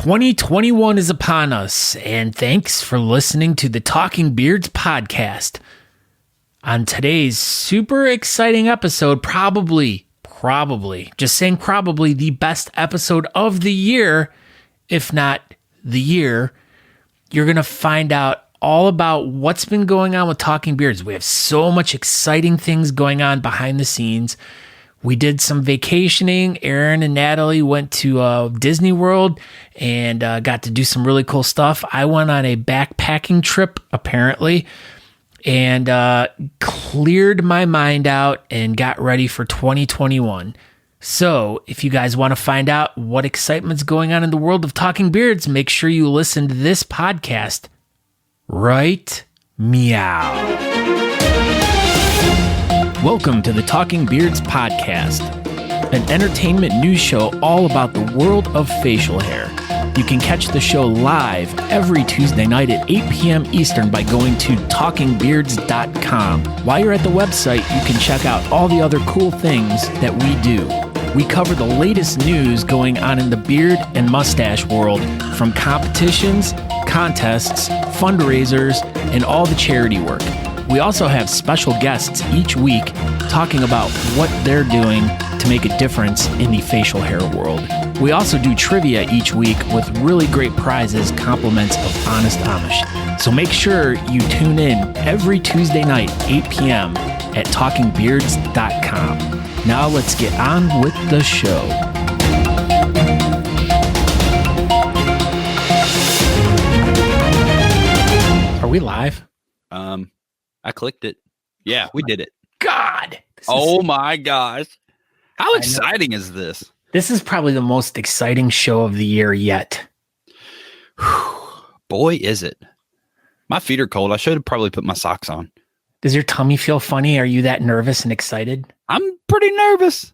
2021 is upon us, and thanks for listening to the Talking Beards podcast. On today's super exciting episode, probably the best episode of the year, if not the year, you're going to find out all about what's been going on with Talking Beards. We have so much exciting things going on behind the scenes. We did some vacationing. Aaron and Natalie went to Disney World and got to do some really cool stuff. I went on a backpacking trip, apparently, and cleared my mind out and got ready for 2021. So if you guys want to find out what excitement's going on in the world of Talking Beards, make sure you listen to this podcast. Right? Meow. Welcome to the Talking Beards podcast, an entertainment news show all about the world of facial hair. You can catch the show live every Tuesday night at 8 p.m. Eastern by going to talkingbeards.com. While you're at the website, you can check out all the other cool things that we do. We cover the latest news going on in the beard and mustache world, from competitions, contests, fundraisers, and all the charity work. We also have special guests each week talking about what they're doing to make a difference in the facial hair world. We also do trivia each week with really great prizes, compliments of Honest Amish. So make sure you tune in every Tuesday night, 8 p.m. at talkingbeards.com. Now let's get on with the show. Are we live? I clicked it. Yeah, we did it. God. Oh my gosh. How exciting is this? This is probably the most exciting show of the year yet. Boy, is it. My feet are cold. I should have probably put my socks on. Does your tummy feel funny? Are you that nervous and excited? I'm pretty nervous.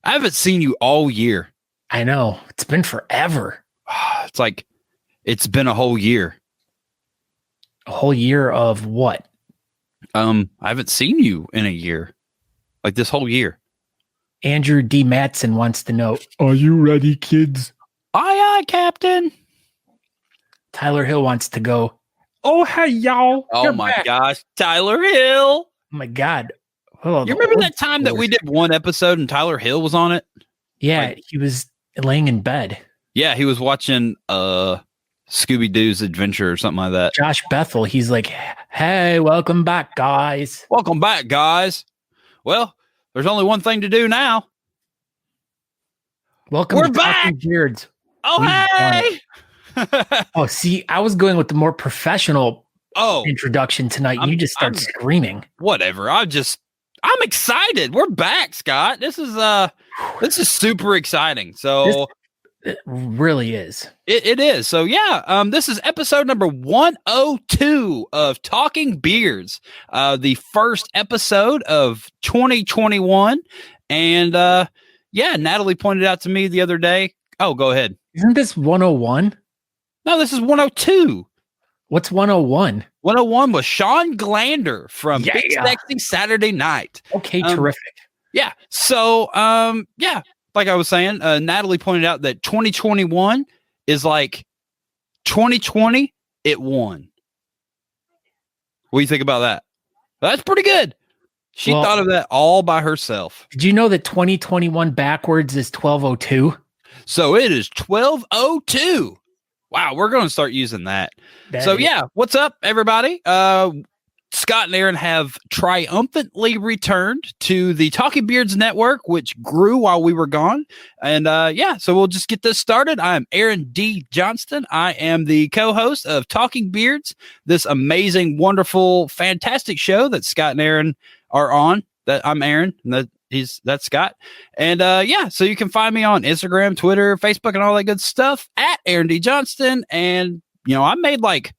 I haven't seen you all year. I know. It's been forever. It's like it's been a whole year. A whole year of what? I haven't seen you in a year. Like this whole year. Andrew D. Matson wants to know, are you ready, kids? Aye, Captain. Tyler Hill wants to go, oh, hey, y'all. Oh, my gosh. Tyler Hill. Oh, my God. Oh, you remember that time that we did one episode and Tyler Hill was on it? Yeah, he was laying in bed. Yeah, he was watching Scooby-Doo's Adventure or something like that. Josh Bethel, he's like, hey, welcome back, guys. Welcome back, guys. Well, there's only one thing to do now. We're to back. Talking Beards. Oh, hey. Oh, see, I was going with the more professional introduction tonight. You just start screaming. Whatever. I'm excited. We're back, Scott. This is super exciting. So it really is. It is. So yeah, this is episode number 102 of Talking Beards, the first episode of 2021. And yeah, Natalie pointed out to me the other day. Oh, go ahead. Isn't this 101? No, this is 102. What's 101? 101 was Sean Glander from Big Sexy Saturday Night. Okay, terrific. Yeah. So yeah. Like I was saying, Natalie pointed out that 2021 is like 2020, it won. What do you think about that? That's pretty good. She thought of that all by herself. Did you know that 2021 backwards is 1202? So it is 1202. Wow, we're going to start using that. Yeah, what's up, everybody? Scott and Aaron have triumphantly returned to the Talking Beards Network, which grew while we were gone. And so we'll just get this started. I'm Aaron D. Johnston. I am the co-host of Talking Beards, this amazing, wonderful, fantastic show that Scott and Aaron are on. That I'm Aaron, and that's Scott. And so you can find me on Instagram, Twitter, Facebook, and all that good stuff at Aaron D. Johnston. And I made like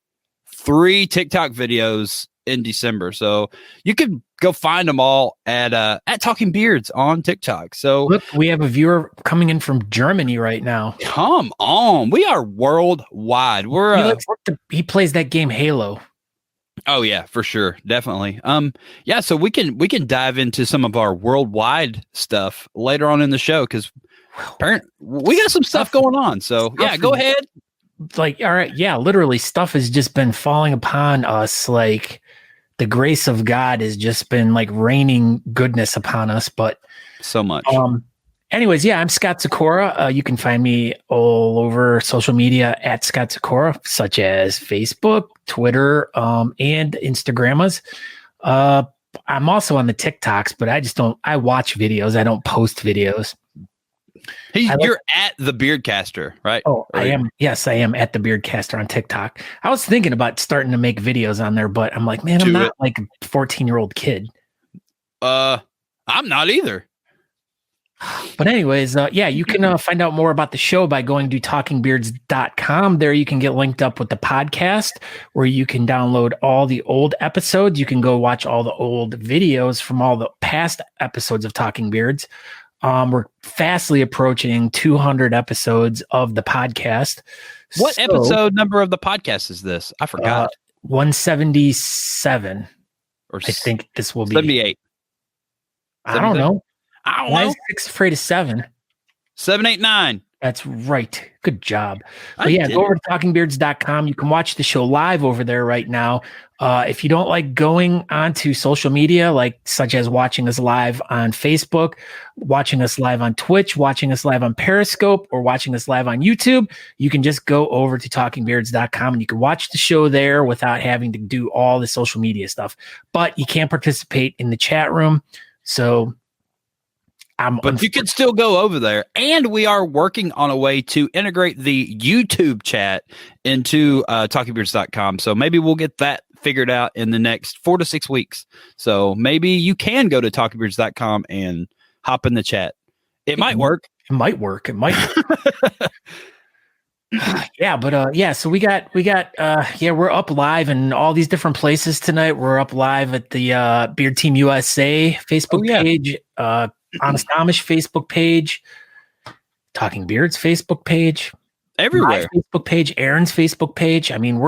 3 TikTok videos in December, so you could go find them all at Talking Beards on TikTok. So look, we have a viewer coming in from Germany right now. Come on, we are worldwide. He plays that game Halo. Oh yeah, for sure, definitely. So we can dive into some of our worldwide stuff later on in the show, because We got some stuff going on. So yeah, go ahead. Like, all right. Yeah, literally stuff has just been falling upon us. Like the grace of God has just been like raining goodness upon us. But so much. Anyways, yeah, I'm Scott Sykora. You can find me all over social media at Scott Sykora, such as Facebook, Twitter, and Instagrammas. I'm also on the TikToks, but I watch videos. I don't post videos. You're at the BEARDCASTer, right? Oh, I am. Yes, I am at the BEARDCASTer on TikTok. I was thinking about starting to make videos on there, but I'm like, man, I'm not like a 14-year-old kid. I'm not either. But anyways, yeah, you can find out more about the show by going to talkingbeards.com. There you can get linked up with the podcast where you can download all the old episodes. You can go watch all the old videos from all the past episodes of Talking Beards. We're fastly approaching 200 episodes of the podcast. What episode number of the podcast is this? I forgot. 177. Or I think this will be 78. I don't know. Why is 6 afraid of 7? 7, 8, 9. That's right. Good job. But yeah, go over to talkingbeards.com. You can watch the show live over there right now. If you don't like going onto social media, like such as watching us live on Facebook, watching us live on Twitch, watching us live on Periscope, or watching us live on YouTube, you can just go over to talkingbeards.com and you can watch the show there without having to do all the social media stuff. But you can't participate in the chat room. So but you can still go over there, and we are working on a way to integrate the YouTube chat into talkingbeards.com. So maybe we'll get that figured out in the next 4 to 6 weeks. So maybe you can go to talkingbeards.com and hop in the chat. It might work. It might work. Yeah, but yeah, so we got we're up live in all these different places tonight. We're up live at the Beard Team USA Facebook page, Honest Amish Facebook page, Talking Beards Facebook page, everywhere. My Facebook page, Aaron's Facebook page. I mean,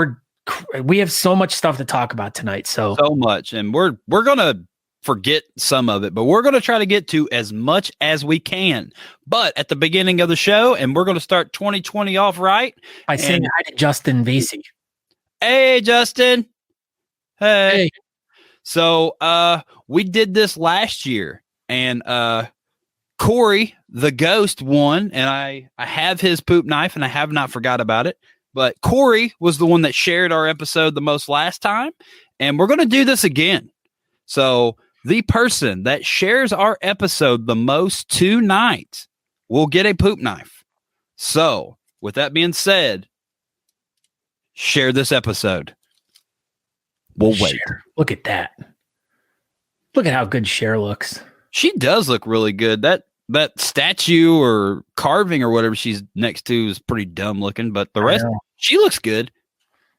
we have so much stuff to talk about tonight. So much, and we're gonna forget some of it, but we're gonna try to get to as much as we can. But at the beginning of the show, and we're gonna start 2020 off right by saying hi to Justin Vasey. Hey, Justin. Hey. So we did this last year. And Corey, the ghost, won, and I have his poop knife, and I have not forgot about it. But Corey was the one that shared our episode the most last time, and we're going to do this again. So the person that shares our episode the most tonight will get a poop knife. So with that being said, share this episode. We'll wait. Look at that. Look at how good Cher looks. She does look really good. That statue or carving or whatever she's next to is pretty dumb looking, but the rest, she looks good.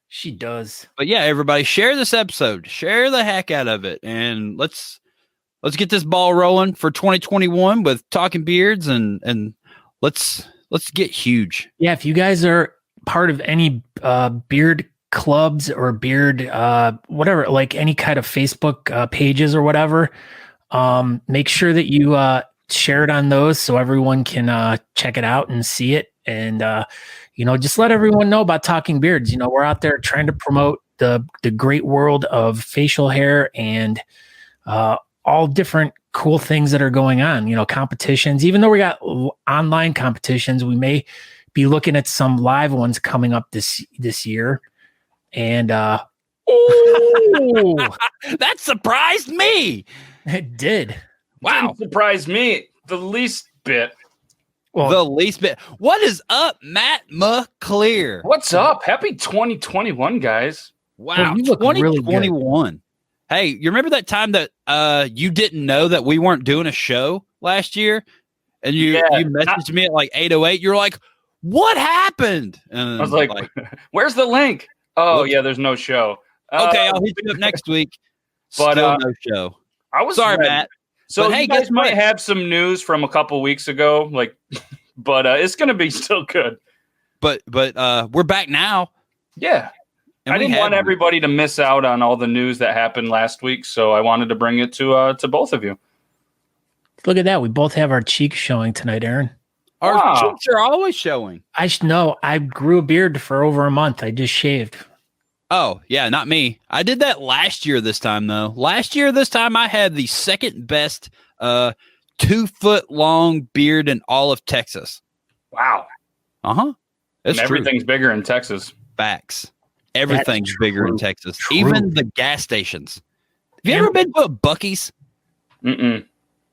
She does. But yeah, everybody share this episode, share the heck out of it, and let's get this ball rolling for 2021 with Talking Beards, and let's get huge. Yeah, if you guys are part of any beard clubs or beard whatever, like any kind of Facebook pages or whatever, make sure that you share it on those so everyone can check it out and see it. And, just let everyone know about Talking Beards. We're out there trying to promote the great world of facial hair and all different cool things that are going on, competitions. Even though we got online competitions, we may be looking at some live ones coming up this year. And, that surprised me. It did. Wow. Didn't surprise me the least bit. Well, the least bit. What is up, Matt McClear? What's up? Happy 2021, guys. Wow. 2021. Really, hey, you remember that time that you didn't know that we weren't doing a show last year? And you messaged me at like 8:08. You're like, what happened? And I was like where's the link? Oh, yeah, there's no show. Okay, I'll hit you up next week. But still no show. I was sorry, Matt. So you guys might have some news from a couple weeks ago, but it's going to be still good. But we're back now. Yeah. And I didn't want everybody to miss out on all the news that happened last week, so I wanted to bring it to both of you. Look at that. We both have our cheeks showing tonight, Aaron. Our cheeks are always showing. I grew a beard for over a month. I just shaved. Oh, yeah, not me. I did that last year this time, though. Last year this time, I had the second best 2-foot long beard in all of Texas. Wow. Uh-huh. And everything's bigger in Texas. Facts. Everything's bigger in Texas. True. Even the gas stations. Have you ever been to a Buc-ee's? Mm-mm.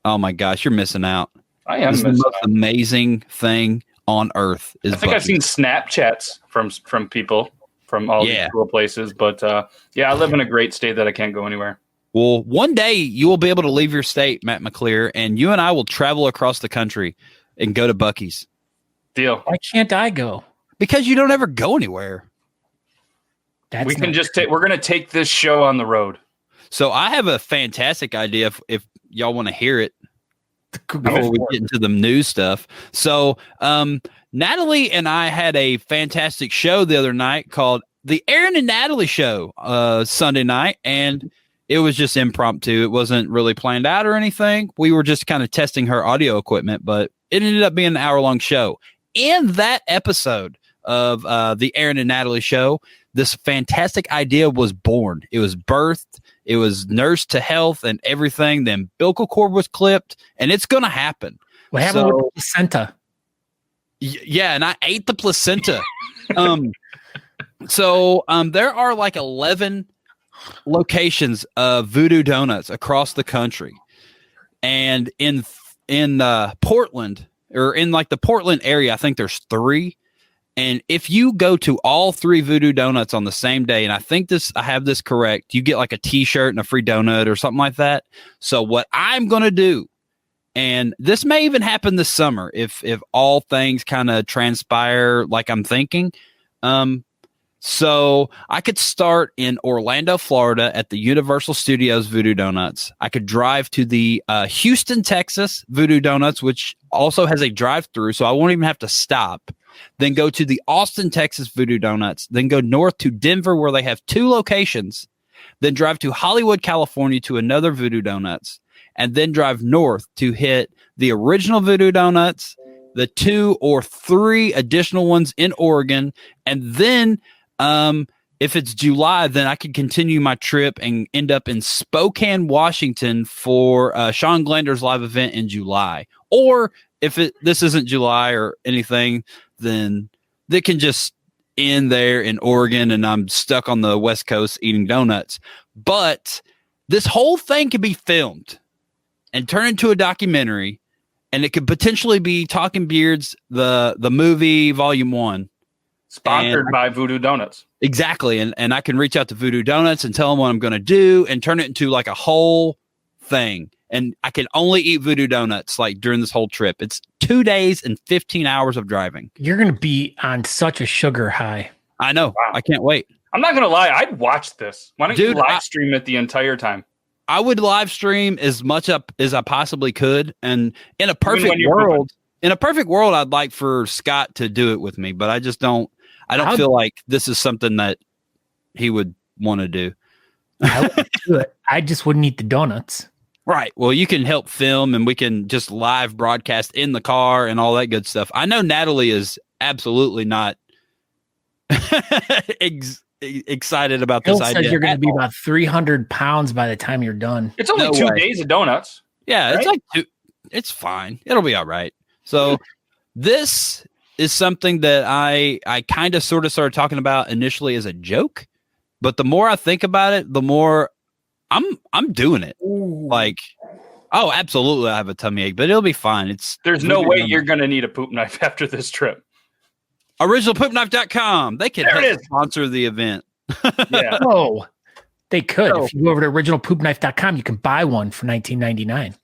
Oh, my gosh, you're missing out. I am It's the most amazing thing on earth is I think I've Buc-ee's. seen Snapchats from people from all these cool places. But, I live in a great state that I can't go anywhere. Well, one day you will be able to leave your state, Matt McClear, and you and I will travel across the country and go to Buc-ee's. Deal. Why can't I go? Because you don't ever go anywhere. We're going to take this show on the road. So I have a fantastic idea if y'all want to hear it before we get into the news stuff. So Natalie and I had a fantastic show the other night called The Aaron and Natalie Show Sunday night, and it was just impromptu. It wasn't really planned out or anything. We were just kind of testing her audio equipment, but it ended up being an hour-long show. In that episode of The Aaron and Natalie Show, this fantastic idea was born. It was birthed. It was nursed to health and everything. The umbilical cord was clipped, and it's going to happen. What happened with the placenta? Yeah, and I ate the placenta. So there are like 11 locations of Voodoo Donuts across the country. And in Portland, or in like the Portland area, I think there's 3. And if you go to all 3 Voodoo Donuts on the same day, and I have this correct, you get like a t-shirt and a free donut or something like that. So what I'm going to do, and this may even happen this summer if all things kind of transpire like I'm thinking. So I could start in Orlando, Florida at the Universal Studios Voodoo Donuts. I could drive to the Houston, Texas Voodoo Donuts, which also has a drive-through, so I won't even have to stop. Then go to the Austin, Texas Voodoo Donuts. Then go north to Denver, where they have 2 locations. Then drive to Hollywood, California to another Voodoo Donuts. And then drive north to hit the original Voodoo Donuts, the 2 or 3 additional ones in Oregon. And then if it's July, then I could continue my trip and end up in Spokane, Washington for Sean Glander's live event in July. Or if this isn't July or anything, then they can just end there in Oregon and I'm stuck on the West Coast eating donuts. But this whole thing could be filmed and turned into a documentary, and it could potentially be Talking Beards, the movie Volume 1. Sponsored by Voodoo Donuts. Exactly. And I can reach out to Voodoo Donuts and tell them what I'm going to do and turn it into like a whole thing. And I can only eat Voodoo Donuts like during this whole trip. It's 2 days and 15 hours of driving. You're going to be on such a sugar high. I know. Wow. I can't wait. I'm not going to lie. I'd watch this. Why don't you live stream it the entire time? I would live stream as much up as I possibly could. And in a perfect world, I'd like for Scott to do it with me, but I just don't. I don't feel like this is something that he would want to do. I would do it. I just wouldn't eat the donuts. Right. Well, you can help film and we can just live broadcast in the car and all that good stuff. I know Natalie is absolutely not excited about this idea. You're going to be about 300 pounds by the time you're done. It's only 2 days of donuts. Yeah, right? It's like it's fine. It'll be all right. So this is something that I kind of sort of started talking about initially as a joke, but the more I think about it, the more I'm doing it. Ooh. Like, oh, absolutely, I have a tummy ache, but it'll be fine. There's no way you're going to need a poop knife after this trip. OriginalPoopKnife.com. They can sponsor the event. Yeah. Oh, they could. If you go over to OriginalPoopKnife.com, you can buy one for $19.99.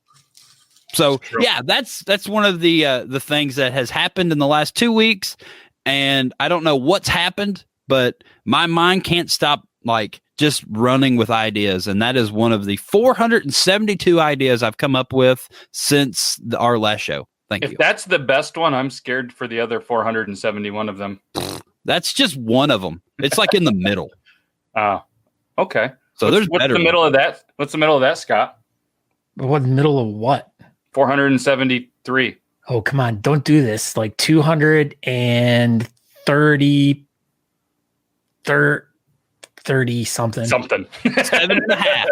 So yeah, that's one of the things that has happened in the last 2 weeks, and I don't know what's happened, but my mind can't stop like just running with ideas, and that is one of the 472 ideas I've come up with since our last show. Thank you. If that's the best one, I'm scared for the other 471 of them. That's just one of them. It's like in the middle. Okay. So what's the middle of that? What's the middle of that, Scott? What middle of what? 473. Oh, come on. Don't do this. Like 230 something. 7.5.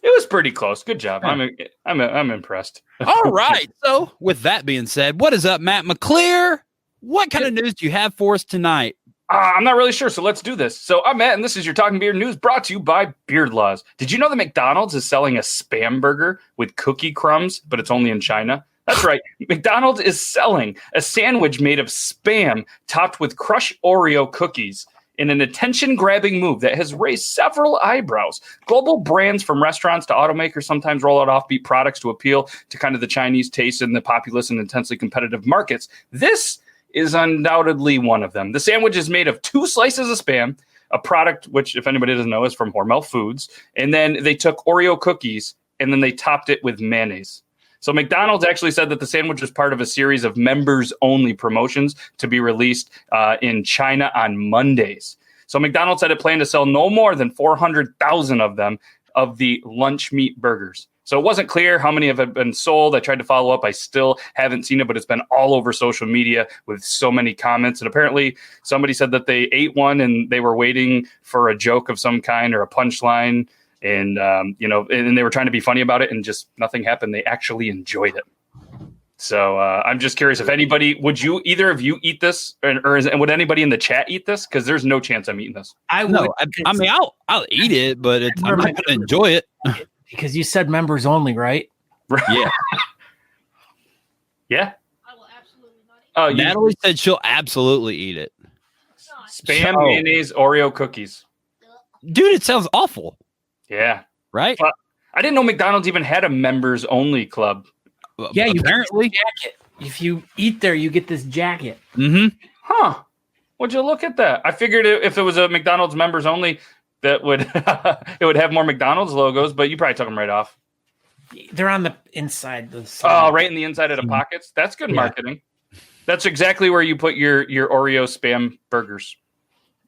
It was pretty close. Good job. I'm impressed. All right. So with that being said, what is up, Matt McClear? What kind of news do you have for us tonight? I'm not really sure, so let's do this. So I'm Matt, and this is your Talking Beard News brought to you by Beard Laws. Did you know that McDonald's is selling a Spam burger with cookie crumbs, but it's only in China? That's right. McDonald's is selling a sandwich made of Spam topped with crushed Oreo cookies in an attention-grabbing move that has raised several eyebrows. Global brands from restaurants to automakers sometimes roll out offbeat products to appeal to kind of the Chinese taste in the populous and intensely competitive markets. This is undoubtedly one of them. The sandwich is made of 2 slices of Spam, a product which, if anybody doesn't know, is from Hormel Foods. And then they took Oreo cookies and then they topped it with mayonnaise. So McDonald's actually said that the sandwich was part of a series of members-only promotions to be released in China on Mondays. So McDonald's said it planned to sell no more than 400,000 of them, of the lunch meat burgers. So it wasn't clear how many have been sold. I tried to follow up. I still haven't seen it, but it's been all over social media with so many comments. And apparently somebody said that they ate one and they were waiting for a joke of some kind or a punchline. And, and they were trying to be funny about it and just nothing happened. They actually enjoyed it. So I'm just curious if anybody, either of you eat this and would anybody in the chat eat this? Because there's no chance I'm eating this. I'll eat it, but I'm not going to enjoy it. Because you said members only, right? Yeah. Yeah. I will absolutely not eat it. Oh, Natalie said she'll absolutely eat it. Spam, mayonnaise, Oreo cookies. Dude, it sounds awful. Yeah. Right? I didn't know McDonald's even had a members only club. Yeah, you apparently. get this jacket. If you eat there, you get this jacket. Mm-hmm. Huh. Would you look at that? I figured if it was a McDonald's members only, that would it would have more McDonald's logos, but you probably took them right off. They're on the inside. Oh, right in the inside of the pockets. That's good marketing. That's exactly where you put your Oreo Spam burgers.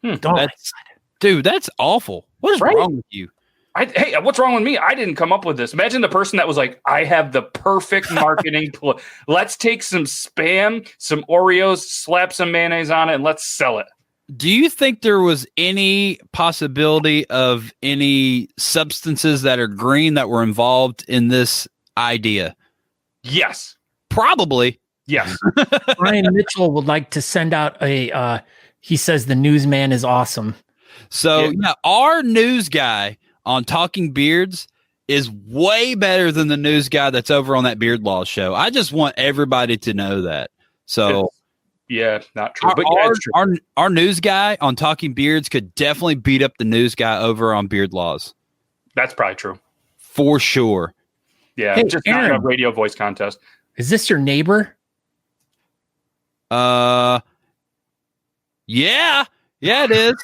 That's awful. What is wrong with you? Hey, what's wrong with me? I didn't come up with this. Imagine the person that was like, I have the perfect marketing. Let's take some Spam, some Oreos, slap some mayonnaise on it, and let's sell it. Do you think there was any possibility of any substances that are green that were involved in this idea? Yes. Probably. Yes. Brian Mitchell would like to send out he says the newsman is awesome. So our news guy on Talking Beards is way better than the news guy that's over on that Beard Laws show. I just want everybody to know that. So not true. But it's true. Our news guy on Talking Beards could definitely beat up the news guy over on Beard Laws. That's probably true. For sure. Yeah, hey, just Aaron, not a radio voice contest. Is this your neighbor? Yeah, it is.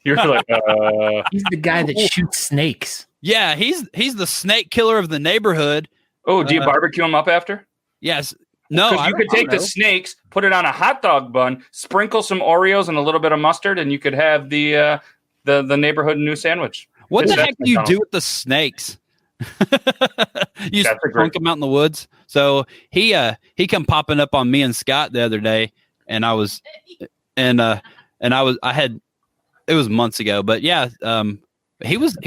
You're like, He's the guy that shoots snakes. Yeah, he's the snake killer of the neighborhood. oh, do you barbecue them up after? Yes. No, Because you could take the snakes, put it on a hot dog bun, sprinkle some Oreos and a little bit of mustard, and you could have the neighborhood new sandwich. What the heck do you do with the snakes? You sprunk them out in the woods. So he come popping up on me and Scott the other day, and it was months ago, but yeah, he was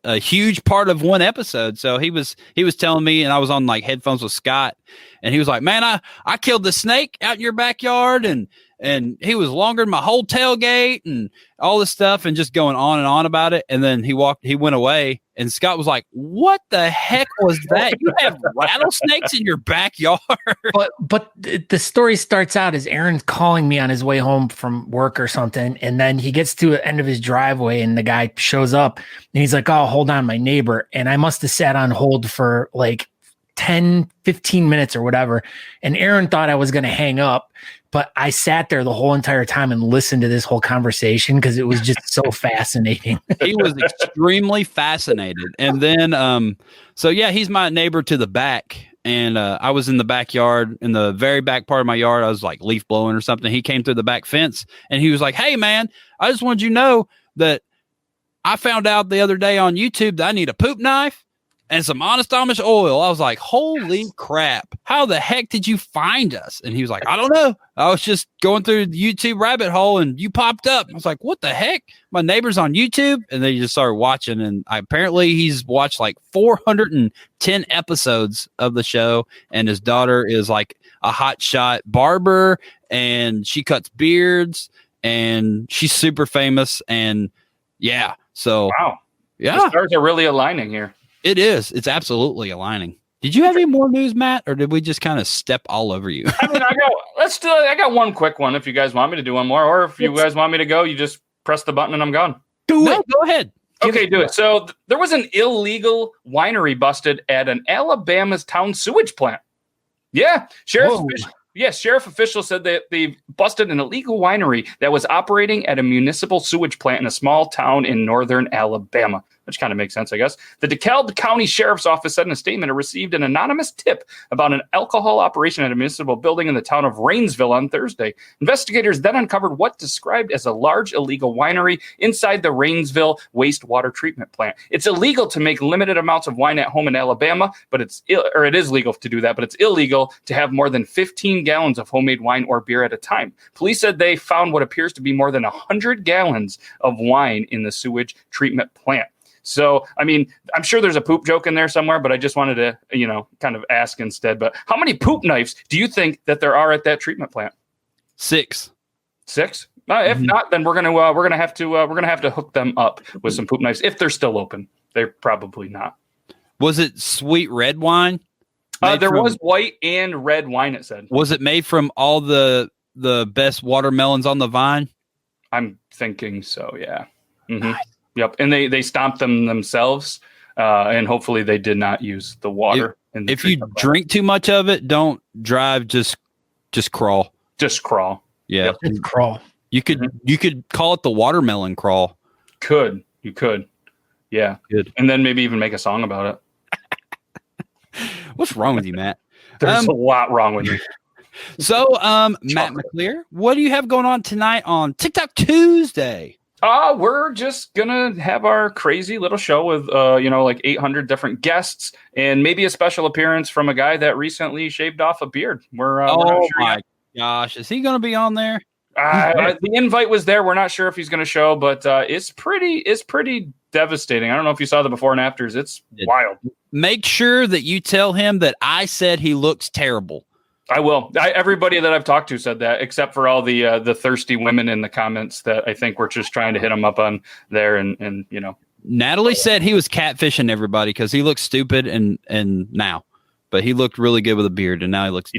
a huge part of one episode. So he was telling me, and I was on like headphones with Scott, and he was like, man, I killed the snake out in your backyard, and he was longer than my whole tailgate and all this stuff, and just going on and on about it. And then he went away, and Scott was like, what the heck was that? You have rattlesnakes in your backyard? But the story starts out as Aaron's calling me on his way home from work or something. And then he gets to the end of his driveway and the guy shows up and he's like, oh, hold on, my neighbor. And I must have sat on hold for like 10, 15 minutes or whatever. And Aaron thought I was going to hang up, but I sat there the whole entire time and listened to this whole conversation because it was just so fascinating. He was extremely fascinated. And then, so yeah, he's my neighbor to the back. And I was in the backyard, in the very back part of my yard. I was like leaf blowing or something. He came through the back fence and he was like, hey, man, I just wanted you to know that I found out the other day on YouTube that I need a poop knife. and some Honest Amish oil. I was like, holy crap. How the heck did you find us? And he was like, I don't know. I was just going through the YouTube rabbit hole and you popped up. I was like, what the heck? My neighbor's on YouTube. And they just started watching. And apparently he's watched like 410 episodes of the show. And his daughter is like a hotshot barber and she cuts beards and she's super famous. And yeah, so wow. Yeah. The stars are really aligning here. It is. It's absolutely aligning. Did you have any more news, Matt, or did we just kind of step all over you? I mean, I got one quick one if you guys want me to do one more, or if you guys want me to go, you just press the button and I'm gone. Do it. Go ahead. Okay, do it. So there was an illegal winery busted at an Alabama's town sewage plant. Yeah, sheriff officials said that they busted an illegal winery that was operating at a municipal sewage plant in a small town in northern Alabama, which kind of makes sense, I guess. The DeKalb County Sheriff's Office said in a statement it received an anonymous tip about an alcohol operation at a municipal building in the town of Rainsville on Thursday. Investigators then uncovered what described as a large illegal winery inside the Rainsville wastewater treatment plant. It's illegal to make limited amounts of wine at home in Alabama, but it is legal to do that, but it's illegal to have more than 15 gallons of homemade wine or beer at a time. Police said they found what appears to be more than 100 gallons of wine in the sewage treatment plant. So, I mean, I'm sure there's a poop joke in there somewhere, but I just wanted to, kind of ask instead. But how many poop knives do you think that there are at that treatment plant? 6. 6? If not, then we're gonna have to hook them up with some poop knives if they're still open. They're probably not. Was it sweet red wine? Was white and red wine. It said. Was it made from all the best watermelons on the vine? I'm thinking so. Yeah. Mm-hmm. Nice. Yep, and they stomped them themselves, and hopefully they did not use the water. If you drink too much of it, don't drive. Just crawl. Just crawl. Yeah, yep. Just crawl. You could call it the watermelon crawl. You could. Yeah. Good. And then maybe even make a song about it. What's wrong with you, Matt? There's a lot wrong with you. So, Matt McClear, what do you have going on tonight on TikTok Tuesday? We're just gonna have our crazy little show with like 800 different guests and maybe a special appearance from a guy that recently shaved off a beard. We're not sure my yet. gosh, is he gonna be on there? The invite was there. We're not sure if he's gonna show, but it's pretty devastating. I don't know if you saw the before and afters. It's wild. Make sure that you tell him that I said he looks terrible. I will. Everybody that I've talked to said that, except for all the thirsty women in the comments that I think were just trying to hit him up on there. And Natalie said he was catfishing everybody because he looks stupid and now, but he looked really good with a beard and now he looks.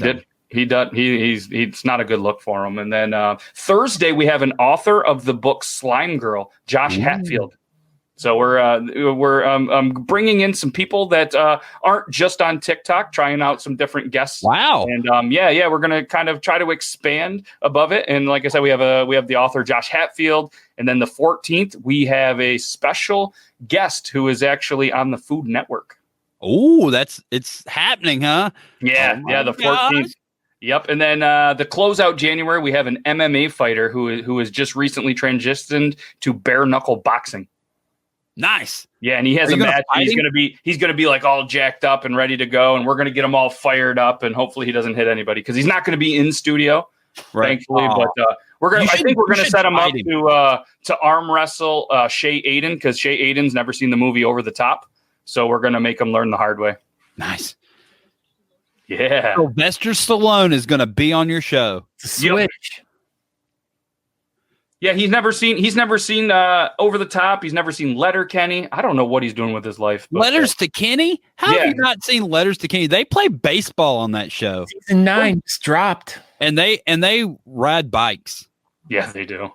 He does. He's not a good look for him. And then Thursday we have an author of the book Slime Girl, Josh Hatfield. So we're bringing in some people that aren't just on TikTok, trying out some different guests. Wow! And we're gonna kind of try to expand above it. And like I said, we have the author Josh Hatfield, and then the 14th we have a special guest who is actually on the Food Network. Oh, it's happening, huh? Yeah, the 14th. Yep, and then the closeout January we have an MMA fighter who has just recently transitioned to bare knuckle boxing. Nice. Yeah, and he has a match. He's gonna be like all jacked up and ready to go, and we're gonna get him all fired up, and hopefully he doesn't hit anybody because he's not gonna be in studio, thankfully. But I think we're gonna set him up to arm wrestle Shay Aiden because Shay Aiden's never seen the movie Over the Top, so we're gonna make him learn the hard way. Nice. Yeah. Sylvester Stallone is gonna be on your show. Switch. Yeah, he's never seen Over the Top. He's never seen Letterkenny. I don't know what he's doing with his life. Letters to Kenny? How have you not seen Letters to Kenny? They play baseball on that show. Season 9 just dropped. And they ride bikes. Yeah, they do.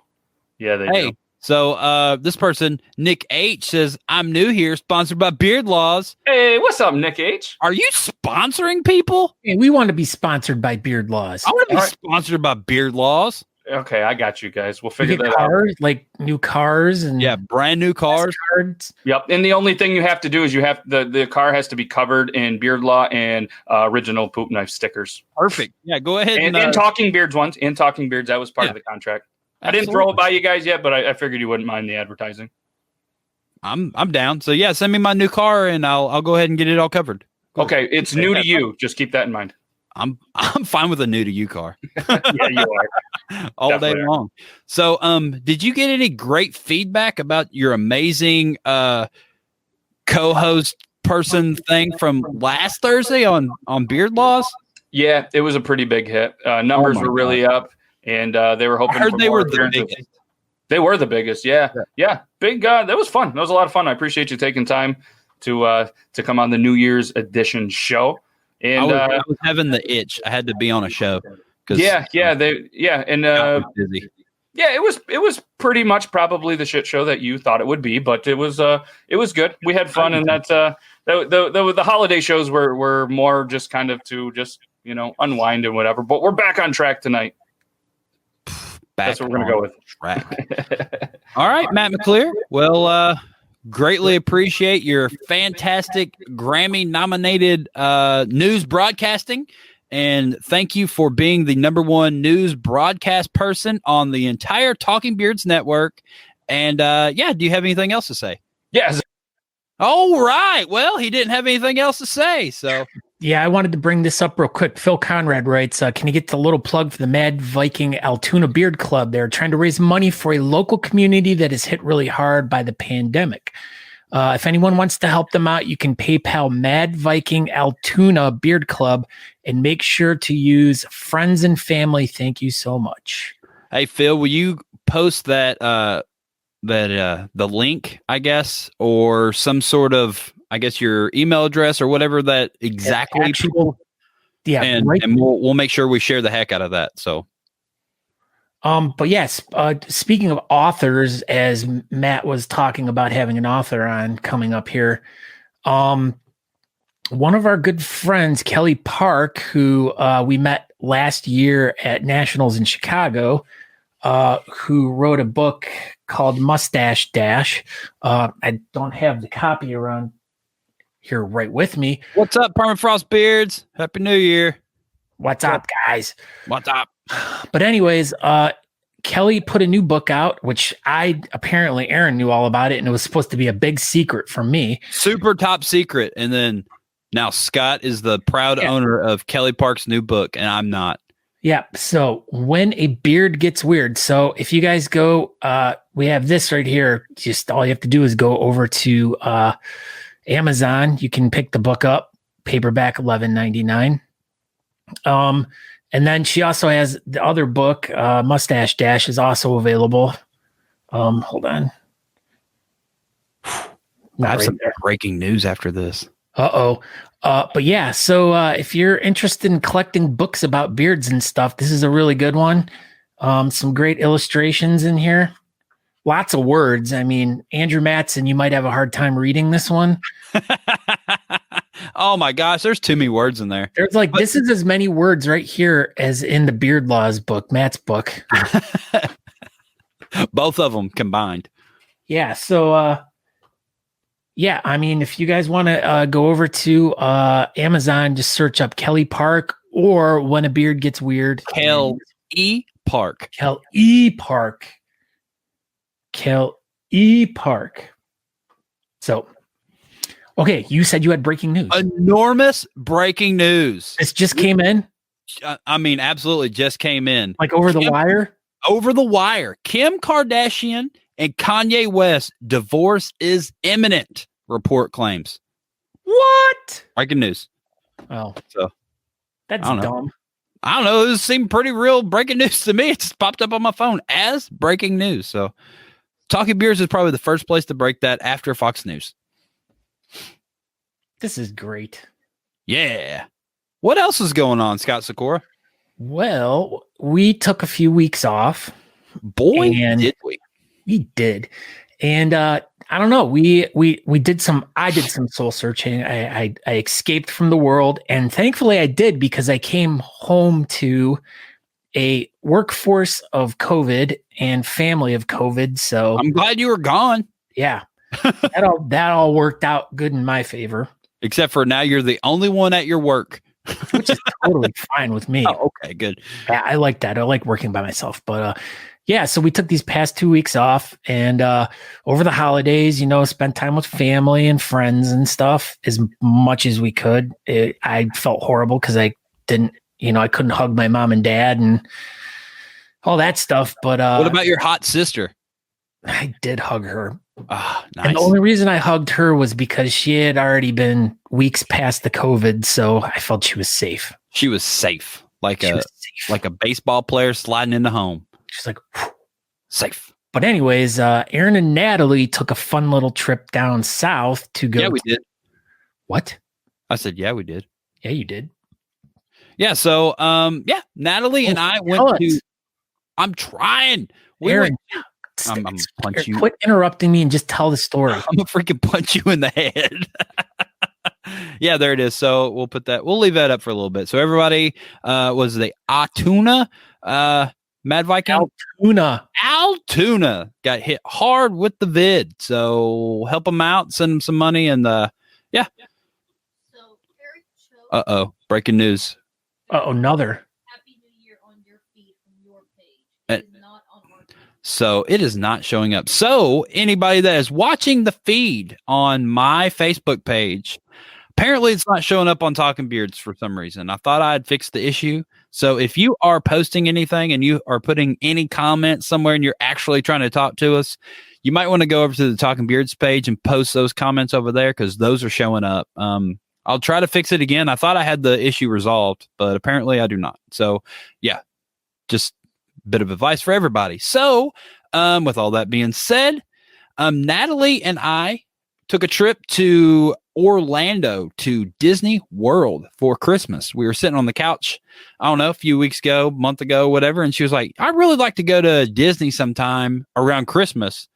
Yeah, they do. So this person, Nick H, says, I'm new here, sponsored by Beard Laws. Hey, what's up, Nick H? Are you sponsoring people? Hey, we want to be sponsored by Beard Laws. I want to be sponsored by Beard Laws. Okay, I got you guys. We'll figure that out. Like new cars and brand new cars. Yep. And the only thing you have to do is the car has to be covered in Beard Law and original poop knife stickers. Perfect. Yeah, go ahead. And Talking Beards ones. And Talking Beards, that was part of the contract. Absolutely. I didn't throw it by you guys yet, but I figured you wouldn't mind the advertising. I'm down. So yeah, send me my new car and I'll go ahead and get it all covered. Cool. Okay, it's new to you. Just keep that in mind. I'm fine with a new to you car. Yeah, you are. All Definitely day long. So did you get any great feedback about your amazing co-host person thing from last Thursday on Beard Laws? Yeah, it was a pretty big hit. Numbers were really up, and they were hoping. I heard for they more were the appearances. biggest. They were the biggest. Yeah. Big. That was fun. That was a lot of fun. I appreciate you taking time to come on the New Year's edition show. And I was having the itch. I had to be on a show. And I was busy. Yeah, it was pretty much probably the shit show that you thought it would be, but it was good. We had fun, and that's the holiday shows were more just kind of to just unwind and whatever. But we're back on track tonight. That's what we're gonna go with. Track. All right, Matt McClear. Well, greatly appreciate your fantastic Grammy-nominated news broadcasting. And thank you for being the #1 news broadcast person on the entire Talking Beards network. And do you have anything else to say? Yes. All right. Well, he didn't have anything else to say. So yeah, I wanted to bring this up real quick. Phil Conrad writes, can you get the little plug for the Mad Viking Altoona Beard Club? They're trying to raise money for a local community that is hit really hard by the pandemic. If anyone wants to help them out, you can PayPal Mad Viking Altoona Beard Club and make sure to use friends and family. Thank you so much. Hey, Phil, will you post the link, I guess, or some sort of, I guess, your email address or whatever that exactly people. Yeah. And we'll make sure we share the heck out of that. So. But yes, speaking of authors, as Matt was talking about having an author on coming up here, one of our good friends, Kelly Park, who we met last year at Nationals in Chicago, who wrote a book called Mustache Dash. I don't have the copy around here right with me. What's up, Permafrost Beards? Happy New Year. What's up, guys? What's up? But anyways, Kelly put a new book out, which apparently Aaron knew all about it, and it was supposed to be a big secret from me. Super top secret. And then now Scott is the proud owner of Kelly Park's new book, and I'm not. Yeah. So When a Beard Gets Weird. So if you guys go, we have this right here. Just all you have to do is go over to Amazon. You can pick the book up, paperback, $11.99. And then she also has the other book, Mustache Dash, is also available. Hold on. I have some breaking news after this. But yeah, so if you're interested in collecting books about beards and stuff, this is a really good one. Some great illustrations in here. Lots of words. I mean, Andrew Matson, you might have a hard time reading this one. Oh my gosh, there's too many words in there. There's this is as many words right here as in the Beard Laws book, Matt's book. Both of them combined. Yeah. So, I mean, if you guys want to go over to Amazon, just search up Kelly Park or When a Beard Gets Weird. Kel E. Park. Kel E. Park. Kel E. Park. So, okay, you said you had breaking news. Enormous breaking news. This just came in? I mean, absolutely just came in. Like over the wire? Over the wire. Kim Kardashian and Kanye West divorce is imminent, report claims. What? Breaking news. Oh. So that's dumb. I don't know. This seemed pretty real breaking news to me. It just popped up on my phone as breaking news. So Talking Beers is probably the first place to break that after Fox News. This is great. Yeah. What else is going on, Scott Sykora? Well, we took a few weeks off. Boy, did we. We did. And I don't know. I did some soul searching. I escaped from the world, and thankfully I did, because I came home to a workforce of COVID and family of COVID. So I'm glad you were gone. Yeah. that all worked out good in my favor. Except for now you're the only one at your work. Which is totally fine with me. Oh, okay, good. Yeah, I like that. I like working by myself. But yeah, so we took these past 2 weeks off, and over the holidays, spent time with family and friends and stuff as much as we could. I felt horrible because I didn't, I couldn't hug my mom and dad and all that stuff. But what about your hot sister? I did hug her. Ah, nice. And the only reason I hugged her was because she had already been weeks past the COVID, so I felt she was safe. She was safe, like a baseball player sliding into home. She's like, whew. Safe. But anyways, Aaron and Natalie took a fun little trip down south to go. Yeah, we did. What? I said, yeah, we did. Yeah, you did. Yeah. So, Natalie and I went to. I'm trying. Aaron, I'm punch you. Quit interrupting me and just tell the story. I'm gonna freaking punch you in the head. Yeah, there it is. So we'll leave that up for a little bit. So everybody was the Altoona Mad Viking? Altoona got hit hard with the vid. So help them out, send them some money, and yeah. So Eric showed Breaking news. Another. Happy New Year on your feed from your page. It is not on our page. So it is not showing up. So anybody that is watching the feed on my Facebook page, apparently it's not showing up on Talking Beards for some reason. I thought I'd fix the issue. So if you are posting anything and you are putting any comments somewhere and you're actually trying to talk to us, you might want to go over to the Talking Beards page and post those comments over there because those are showing up. I'll try to fix it again. I thought I had the issue resolved, but apparently I do not. So yeah, just a bit of advice for everybody. So with all that being said, Natalie and I took a trip to Orlando to Disney World for Christmas. We were sitting on the couch, I don't know, a few weeks ago, month ago, whatever. And she was like, I'd really like to go to Disney sometime around Christmas.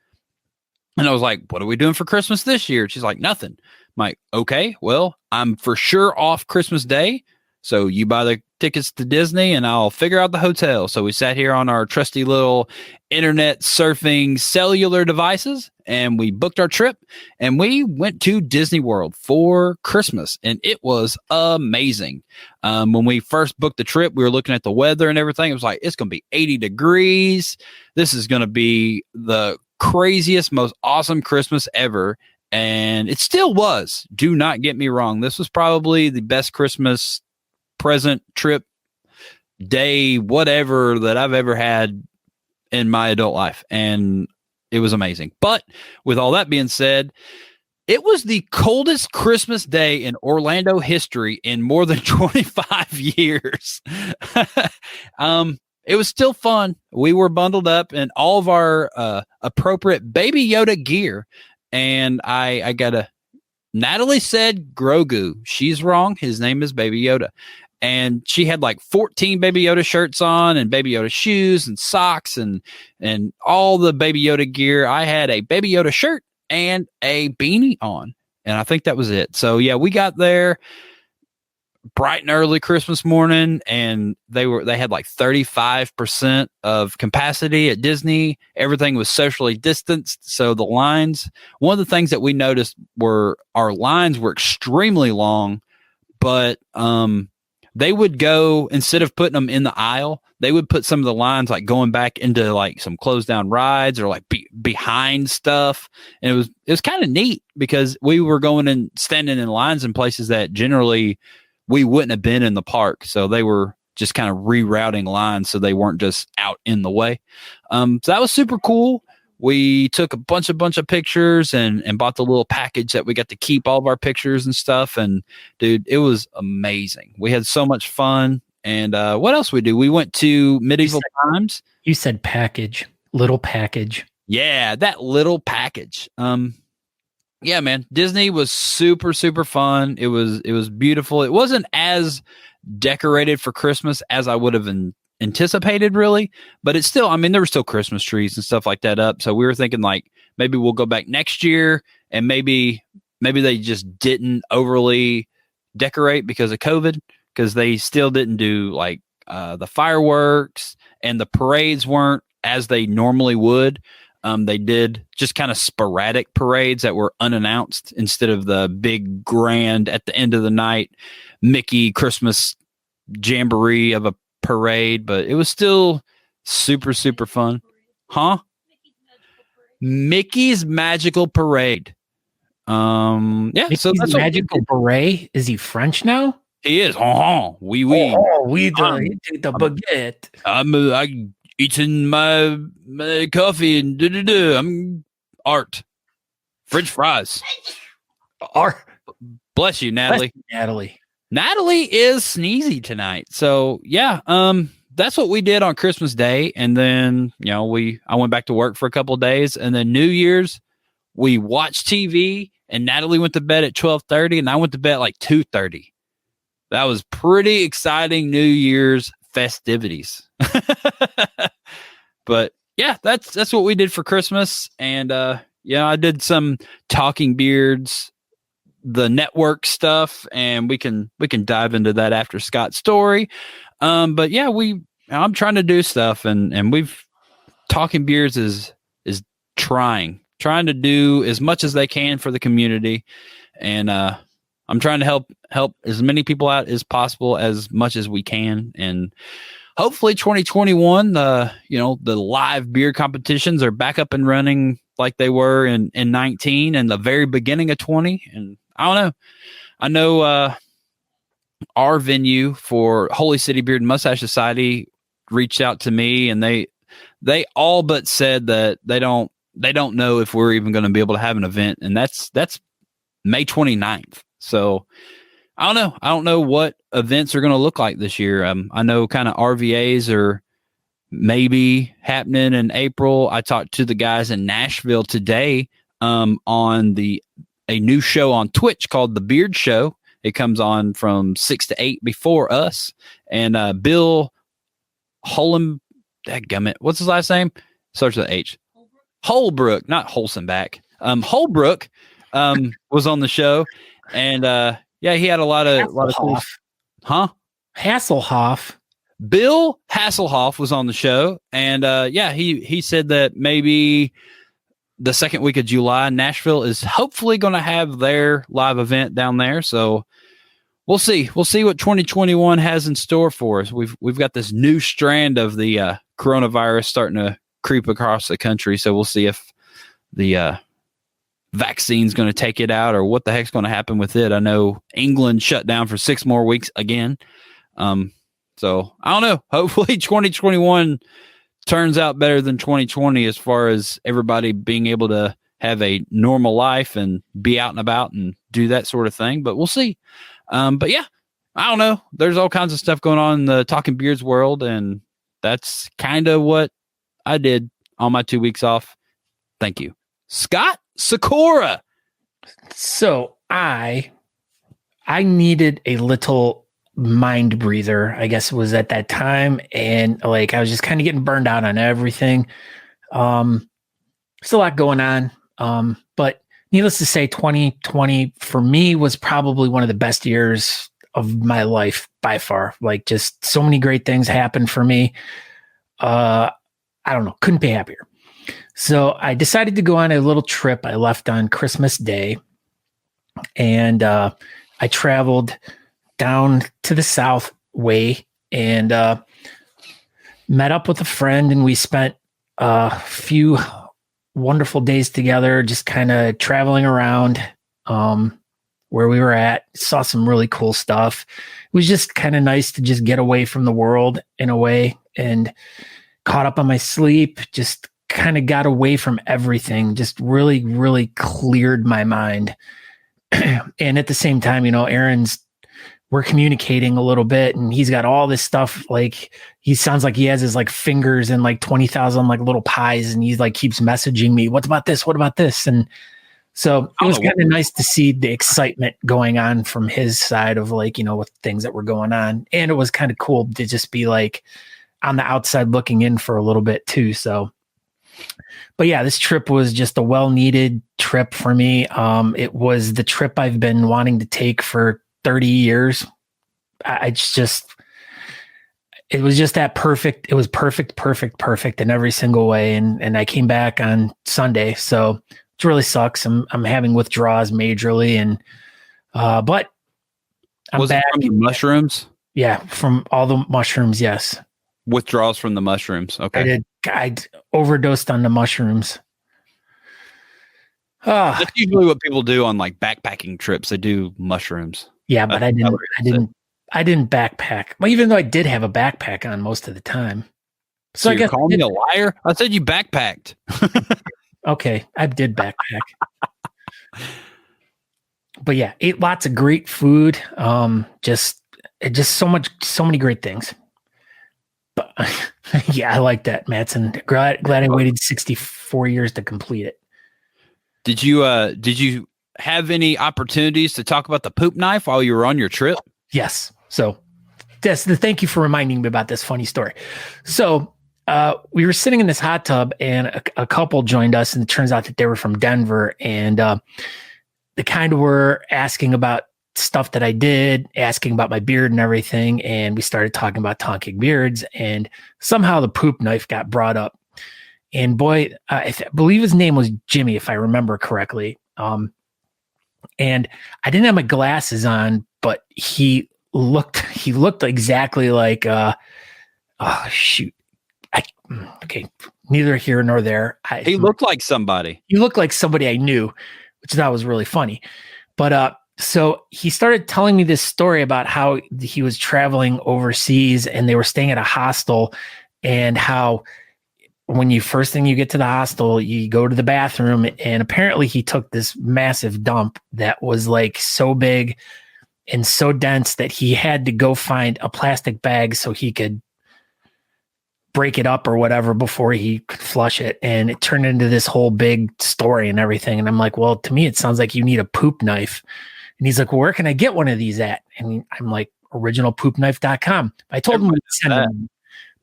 And I was like, what are we doing for Christmas this year? She's like, nothing. I'm like, okay, well, I'm for sure off Christmas Day. So you buy the tickets to Disney and I'll figure out the hotel. So we sat here on our trusty little internet surfing cellular devices and we booked our trip and we went to Disney World for Christmas and it was amazing. When we first booked the trip, we were looking at the weather and everything. It was like, it's going to be 80 degrees. This is going to be the craziest, most awesome Christmas ever. And it still was. Do not get me wrong. This was probably the best Christmas present, trip, day, whatever that I've ever had in my adult life. And it was amazing. But with all that being said, it was the coldest Christmas day in Orlando history in more than 25 years. It was still fun. We were bundled up in all of our appropriate Baby Yoda gear. And I got Natalie said Grogu. She's wrong. His name is Baby Yoda. And she had like 14 Baby Yoda shirts on and Baby Yoda shoes and socks and all the Baby Yoda gear. I had a Baby Yoda shirt and a beanie on. And I think that was it. So yeah, we got there bright and early Christmas morning and they had like 35% of capacity at Disney. Everything was socially distanced. So the lines, one of the things that we noticed were our lines were extremely long, but, they would go, instead of putting them in the aisle, they would put some of the lines like going back into like some closed down rides or like behind stuff. And it was kind of neat because we were going and standing in lines in places that generally we wouldn't have been in the park. So they were just kind of rerouting lines so they weren't just out in the way. So that was super cool. We took a bunch of pictures and bought the little package that we got to keep all of our pictures and stuff. And dude, it was amazing. We had so much fun. And what else we do? We went to Medieval Times. You said package, little package. Yeah, that little package. Yeah, man, Disney was super, super fun. It was beautiful. It wasn't as decorated for Christmas as I would have anticipated, really, but it's still, I mean, there were still Christmas trees and stuff like that up. So we were thinking like maybe we'll go back next year and maybe they just didn't overly decorate because of COVID, because they still didn't do like the fireworks and the parades weren't as they normally would. They did just kind of sporadic parades that were unannounced instead of the big grand at the end of the night Mickey Christmas jamboree of a parade, but it was still super, super fun. Huh? Mickey's Magical Parade. Yeah. Mickey's So that's Magical Beret. Is he French now? he is. Oui. We the baguette. I eating my coffee and I'm art. French fries. Bless you, Natalie. Natalie. Natalie is sneezy tonight. So yeah, that's what we did on Christmas Day. And then, I went back to work for a couple of days, and then New Year's we watched TV, and Natalie went to bed at 12:30 and I went to bed at like 2:30. That was pretty exciting New Year's festivities. But yeah, that's what we did for Christmas. And I did some Talking Beards, the network stuff, and we can dive into that after Scott's story. But yeah, I'm trying to do stuff, and Talking Beards is trying to do as much as they can for the community, and I'm trying to help as many people out as possible, as much as we can. And hopefully 2021, the live beard competitions are back up and running like they were in 19 and the very beginning of 20. And I don't know. I know our venue for Holy City Beard and Mustache Society reached out to me, and they all but said that they don't know if we're even going to be able to have an event, and that's May 29th. So I don't know. I don't know what events are going to look like this year. I know kind of RVAs are maybe happening in April. I talked to the guys in Nashville today on a new show on Twitch called The Beard Show. It comes on from 6 to 8 before us. And Bill dadgummit, what's his last name? Starts with H. Holbrook, not Holsenback. Holbrook was on the show. And he had a lot of cool. Huh? Hasselhoff. Bill Hasselhoff was on the show, and he said that maybe the second week of July, Nashville is hopefully going to have their live event down there. So we'll see. We'll see what 2021 has in store for us. We've got this new strand of the coronavirus starting to creep across the country. So we'll see if the vaccine's going to take it out, or what the heck's going to happen with it. I know England shut down for 6 more weeks again. So I don't know. Hopefully 2021 turns out better than 2020 as far as everybody being able to have a normal life and be out and about and do that sort of thing. But we'll see. But yeah, I don't know. There's all kinds of stuff going on in the Talking Beards world, and that's kind of what I did on my 2 weeks off. Thank you. Scott Sykora. So I needed a little mind breather, I guess it was at that time, and I was just kind of getting burned out on everything. Still a lot going on, but needless to say, 2020 for me was probably one of the best years of my life by far. Just so many great things happened for me. I don't know, couldn't be happier. So I decided to go on a little trip. I left on Christmas Day, and I traveled down to the South way and met up with a friend, and we spent a few wonderful days together, just kind of traveling around where we were at. Saw some really cool stuff. It was just kind of nice to just get away from the world in a way, and caught up on my sleep, just kind of got away from everything, just really, really cleared my mind. And at the same time, we're communicating a little bit, and he's got all this stuff. He sounds like he has his fingers in 20,000 little pies, and he's keeps messaging me, what about this? What about this? And so it was kind of nice to see the excitement going on from his side of with things that were going on. And it was kind of cool to just be on the outside looking in for a little bit too. So, but yeah, this trip was just a well-needed trip for me. It was the trip I've been wanting to take for 30 years. It was just that perfect. It was perfect in every single way. And I came back on Sunday. So it really sucks. I'm having withdrawals majorly. And, but I'm was back. It from the mushrooms? Yeah. From all the mushrooms. Yes. Withdrawals from the mushrooms. Okay. I did I overdosed on the mushrooms. That's usually what people do on like backpacking trips. They do mushrooms. Yeah, but I didn't backpack. Well, even though I did have a backpack on most of the time. So I guess call me a liar. I said you backpacked. Okay, I did backpack. But yeah, ate lots of great food. Just so many great things. But yeah, I like that, Mattson. Glad I waited 64 years to complete it. Did you have any opportunities to talk about the poop knife while you were on your trip? Yes. So thank you for reminding me about this funny story. So we were sitting in this hot tub and a couple joined us, and it turns out that they were from Denver, and they kind of were asking about stuff that I did, asking about my beard and everything. And we started talking about talking beards, and somehow the poop knife got brought up. And boy, I believe his name was Jimmy, if I remember correctly. And I didn't have my glasses on, but he looked exactly like, oh shoot. Okay. Neither here nor there. He looked like somebody. He looked like somebody I knew, which I thought was really funny. But, so he started telling me this story about how he was traveling overseas and they were staying at a hostel, and how when you get to the hostel, you go to the bathroom, and apparently he took this massive dump that was like so big and so dense that he had to go find a plastic bag so he could break it up or whatever before he could flush it. And it turned into this whole big story and everything. And I'm like, well, to me, it sounds like you need a poop knife. And he's like, well, where can I get one of these at? And I'm like, originalpoopknife.com. I told him to send them.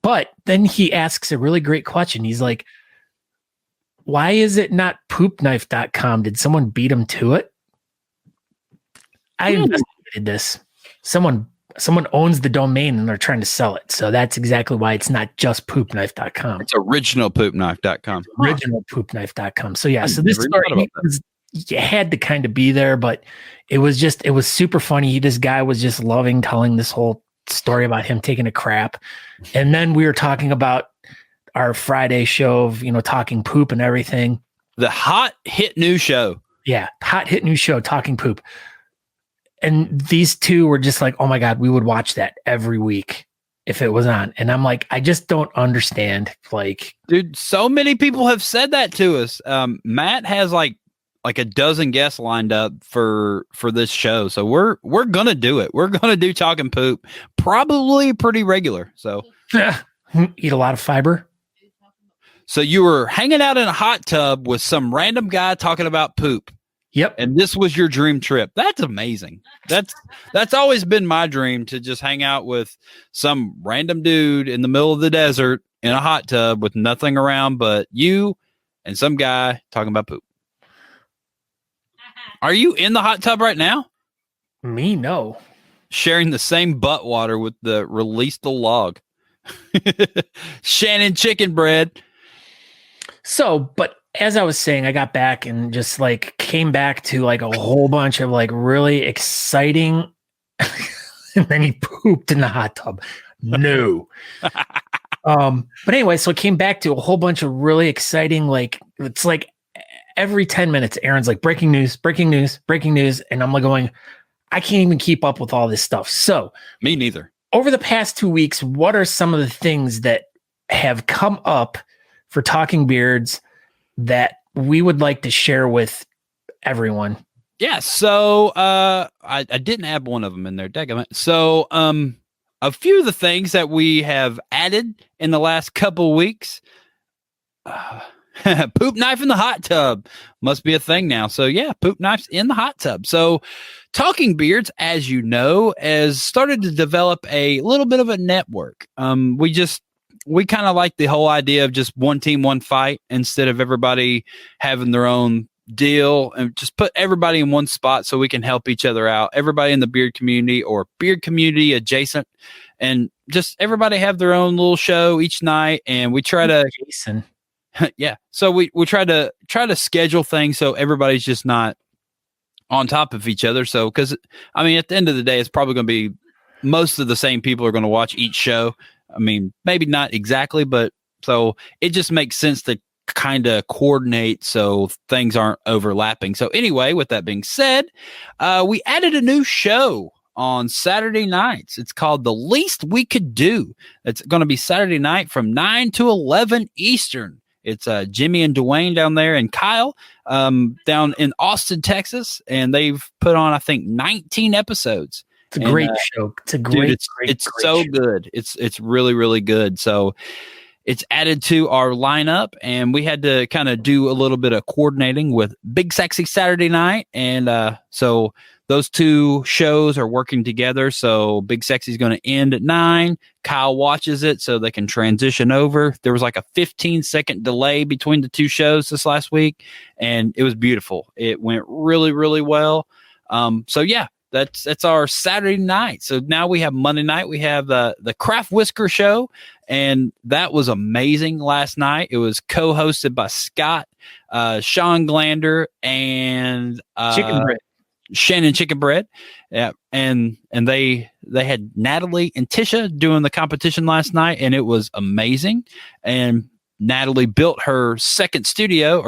But then he asks a really great question. He's like, why is it not poopknife.com? Did someone beat him to it? I investigated this. Someone owns the domain and they're trying to sell it. So that's exactly why it's not just poopknife.com. It's originalpoopknife.com. Originalpoopknife.com. So yeah, so this story you had to kind of be there, but it was super funny. This guy was just loving telling this whole story about him taking a crap. And then we were talking about our Friday show of, talking poop and everything. The hot hit new show. Yeah. Hot hit new show, Talking Poop. And these two were just like, oh my God, we would watch that every week if it was on. And I'm like, I just don't understand. Like, dude, so many people have said that to us. Matt has like a dozen guests lined up for this show. So we're going to do it. We're going to do Talking Poop, probably pretty regular. So eat a lot of fiber. So you were hanging out in a hot tub with some random guy talking about poop. Yep. And this was your dream trip. That's amazing. That's always been my dream, to just hang out with some random dude in the middle of the desert in a hot tub with nothing around but you and some guy talking about poop. Are you in the hot tub right now? Me, no. Sharing the same butt water with the release the log. Shannon chicken bread. So, but as I was saying, I got back and just like came back to like a whole bunch of like really exciting, and then he pooped in the hot tub. No. But anyway, so it came back to a whole bunch of really exciting, like, it's like every 10 minutes, Aaron's like, breaking news. And I'm like going, I can't even keep up with all this stuff. So me neither. Over the past 2 weeks, what are some of the things that have come up for Talking Beards that we would like to share with everyone? Yeah. So I didn't add one of them in there. Daggum it. So a few of the things that we have added in the last couple of weeks. Poop knife in the hot tub must be a thing now. So yeah, poop knives in the hot tub. So Talking Beards, as you know, has started to develop a little bit of a network. We kind of like the whole idea of just one team, one fight, instead of everybody having their own deal, and just put everybody in one spot so we can help each other out. Everybody in the beard community or beard community adjacent, and just everybody have their own little show each night. And we try to, Jason. yeah. So we try to schedule things so everybody's just not on top of each other. So, because I mean, at the end of the day, it's probably going to be most of the same people are going to watch each show. I mean, maybe not exactly, but So it just makes sense to kind of coordinate so things aren't overlapping. So anyway, with that being said, we added a new show on Saturday nights. It's called The Least We Could Do. It's going to be Saturday night from 9 to 11 Eastern. It's Jimmy and Dwayne down there and Kyle down in Austin, Texas. And they've put on, I think, 19 episodes. It's a great show. It's a great, it's so good. It's really, really good. So it's added to our lineup, and we had to kind of do a little bit of coordinating with Big Sexy Saturday Night. And so those two shows are working together. So Big Sexy is going to end at 9. Kyle watches it so they can transition over. There was like a 15-second delay between the two shows this last week, and it was beautiful. It went really, really well. So yeah, that's our Saturday night. So now we have Monday night. We have the Craft Whisker show, and that was amazing last night. It was co-hosted by Scott, Sean Glander, and Chicken Bread. Shannon Chicken Bread. Yeah, and they had Natalie and Tisha doing the competition last night, and it was amazing. And Natalie built her second studio,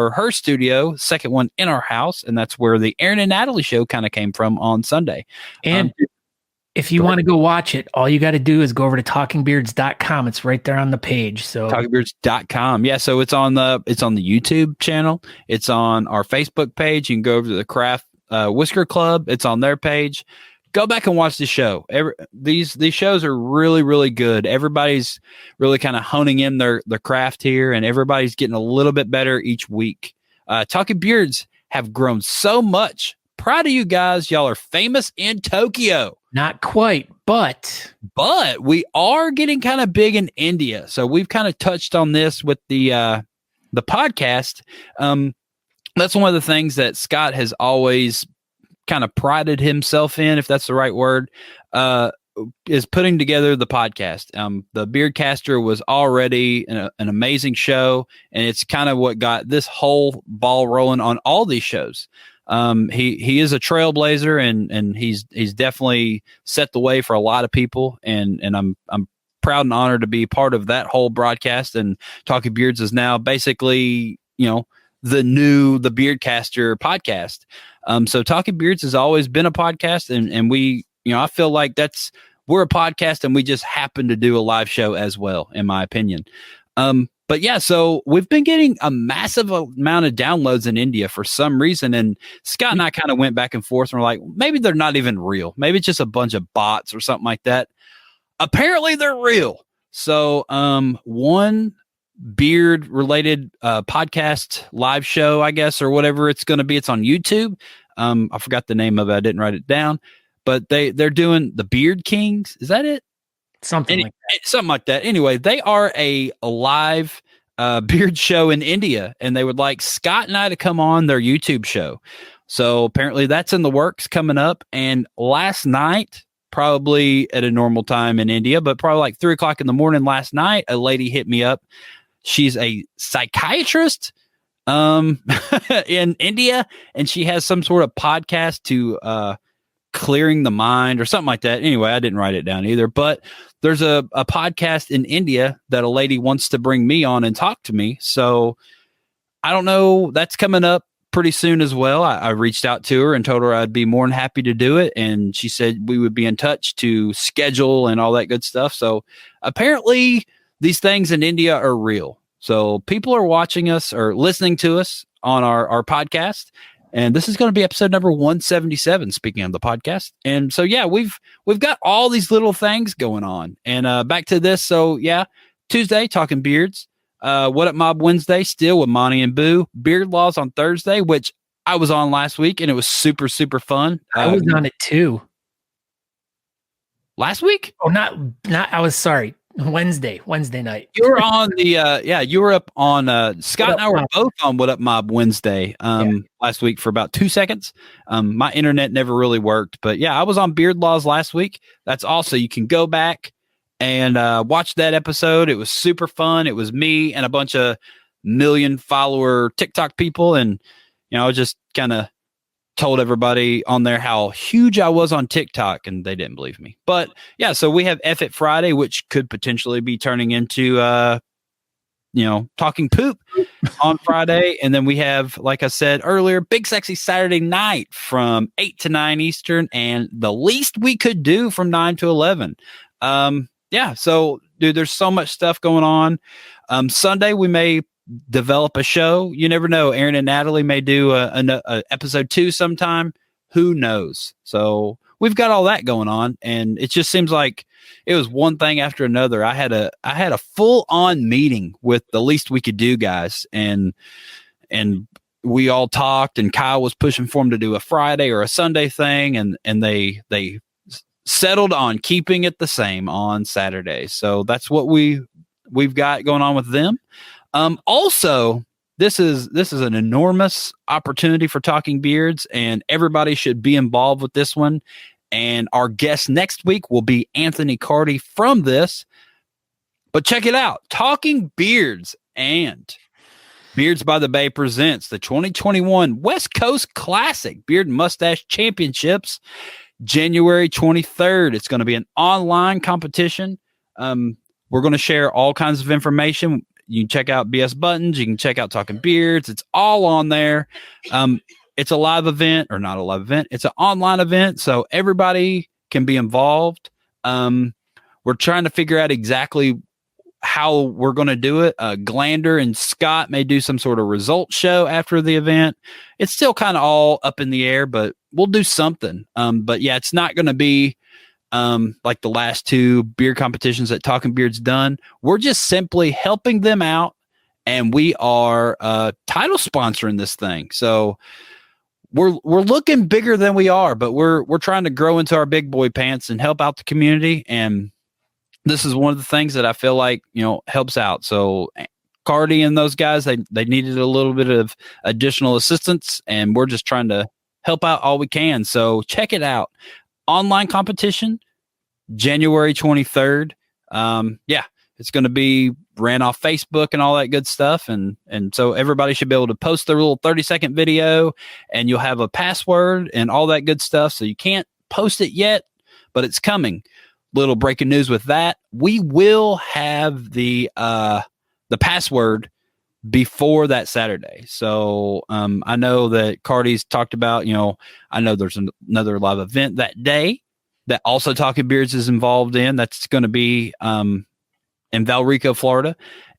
second one in our house, and that's where the Aaron and Natalie show kind of came from on Sunday. And if you want to go watch it, all you got to do is go over to talkingbeards.com. It's right there on the page. So talkingbeards.com. Yeah, so it's on the YouTube channel. It's on our Facebook page. You can go over to the Craft Whisker Club. It's on their page. Go back and watch the show. These shows are really, really good. Everybody's really kind of honing in their craft here, and everybody's getting a little bit better each week. Talking Beards have grown so much. Proud of you guys. Y'all are famous in Tokyo. Not quite, but we are getting kind of big in India. So we've kind of touched on this with the podcast. That's one of the things that Scott has always kind of prided himself in, if that's the right word, is putting together the podcast. The Beardcaster was already an amazing show, and it's kind of what got this whole ball rolling on all these shows. He is a trailblazer, and he's definitely set the way for a lot of people, and I'm proud and honored to be part of that whole broadcast. And Talking Beards is now basically, the Beardcaster podcast. So Talking Beards has always been a podcast, and we, I feel like we're a podcast, and we just happen to do a live show as well, in my opinion. But yeah, so we've been getting a massive amount of downloads in India for some reason. And Scott and I kind of went back and forth, and we're like, maybe they're not even real. Maybe it's just a bunch of bots or something like that. Apparently they're real. So, one beard related podcast live show, I guess, or whatever it's going to be. It's on YouTube. I forgot the name of it. I didn't write it down, but they're doing the Beard Kings. Is that it? Something like that. Anyway, they are a live beard show in India, and they would like Scott and I to come on their YouTube show. So apparently that's in the works coming up. And last night, probably at a normal time in India, but probably like 3:00 in the morning last night, a lady hit me up. She's a psychiatrist in India, and she has some sort of podcast to clearing the mind or something like that. Anyway, I didn't write it down either, but there's a podcast in India that a lady wants to bring me on and talk to me. So I don't know. That's coming up pretty soon as well. I reached out to her and told her I'd be more than happy to do it. And she said we would be in touch to schedule and all that good stuff. So apparently these things in India are real. So people are watching us or listening to us on our podcast. And this is going to be episode number 177, speaking of the podcast. And so, yeah, we've got all these little things going on. And back to this. So, yeah, Tuesday, Talking Beards. What Up Mob Wednesday, still with Monty and Boo. Beard Laws on Thursday, which I was on last week, and it was super, super fun. I was on it too. Last week? Oh, not. I was sorry. Wednesday night. You were on the you were up on Scott and I were both on What Up Mob Wednesday last week for about 2 seconds. My internet never really worked, but yeah, I was on Beard Laws last week. That's also, you can go back and watch that episode. It was super fun. It was me and a bunch of million follower TikTok people, and I just kind of told everybody on there how huge I was on TikTok, and they didn't believe me. But yeah, so we have F It Friday, which could potentially be turning into talking poop on Friday. And then we have, like I said earlier, Big Sexy Saturday night from 8 to 9 Eastern, and the least we could do from 9 to 11. So dude, there's so much stuff going on. Sunday we may develop a show. You never know. Aaron and Natalie may do a episode 2 sometime. Who knows? So we've got all that going on, and it just seems like it was one thing after another. I had a full on meeting with the least we could do guys, and we all talked, and Kyle was pushing for him to do a Friday or a Sunday thing, and they settled on keeping it the same on Saturday. So that's what we've got going on with them. Also, this is an enormous opportunity for Talking Beards, and everybody should be involved with this one. And our guest next week will be Anthony Carty from this. But check it out. Talking Beards and Beards by the Bay presents the 2021 West Coast Classic Beard and Mustache Championships, January 23rd. It's going to be an online competition. We're going to share all kinds of information. You can check out BS Buttons. You can check out Talking Beards. It's all on there. It's a live event, or not a live event. It's an online event, so everybody can be involved. We're trying to figure out exactly how we're going to do it. Glander and Scott may do some sort of result show after the event. It's still kind of all up in the air, but we'll do something. But yeah, it's not going to be like the last 2 beer competitions that Talking Beard's done. We're just simply helping them out, and we are title sponsoring this thing. So we're looking bigger than we are, but we're trying to grow into our big boy pants and help out the community. And this is one of the things that I feel like, helps out. So Cardi and those guys, they needed a little bit of additional assistance, and we're just trying to help out all we can. So check it out. Online competition, January 23rd. It's going to be ran off Facebook and all that good stuff. And so everybody should be able to post their little 30-second video, and you'll have a password and all that good stuff. So you can't post it yet, but it's coming. Little breaking news with that. We will have the password before that Saturday. So I know that Cardi's talked about, I know there's another live event that day that also Talking Beards is involved in. That's going to be in Valrico, Florida.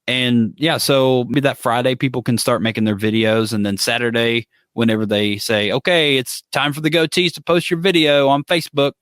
And yeah, so maybe that Friday people can start making their videos, and then Saturday, whenever they say, okay, it's time for the goatees to post your video on Facebook,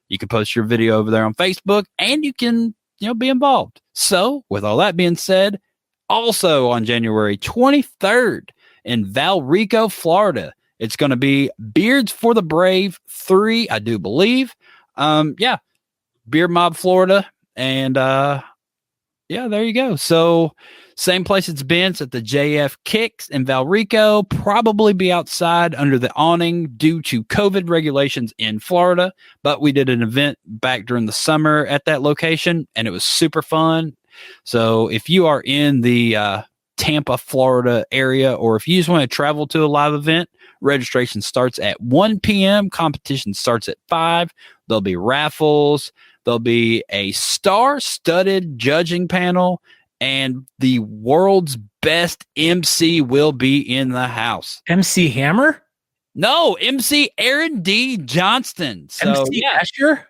you can post your video over there on Facebook, and you can, be involved. So with all that being said, also on January 23rd in Valrico, Florida, it's going to be Beards for the Brave 3, I do believe. Beard Mob, Florida. And there you go. So same place it's been. It's at the JF Kicks in Valrico. Probably be outside under the awning due to COVID regulations in Florida. But we did an event back during the summer at that location, and it was super fun. So if you are in the Tampa, Florida area, or if you just want to travel to a live event, registration starts at 1 p.m. Competition starts at 5. There'll be raffles. There'll be a star-studded judging panel, and the world's best MC will be in the house. MC Hammer? No, MC Aaron D. Johnston. So, MC Asher?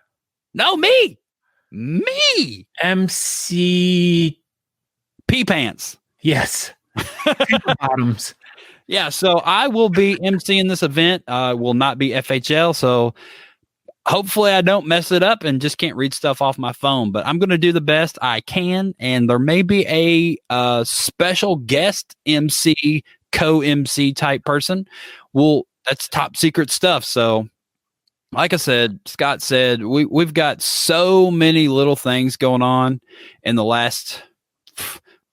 No, me. MC Pee Pants. Yes. Bottoms. Yeah, so I will be emceeing this event. Will not be FHL, so hopefully I don't mess it up and just can't read stuff off my phone. But I'm going to do the best I can, and there may be a special guest MC, co-MC type person. That's top secret stuff. So, like I said, Scott said, we've got so many little things going on in the last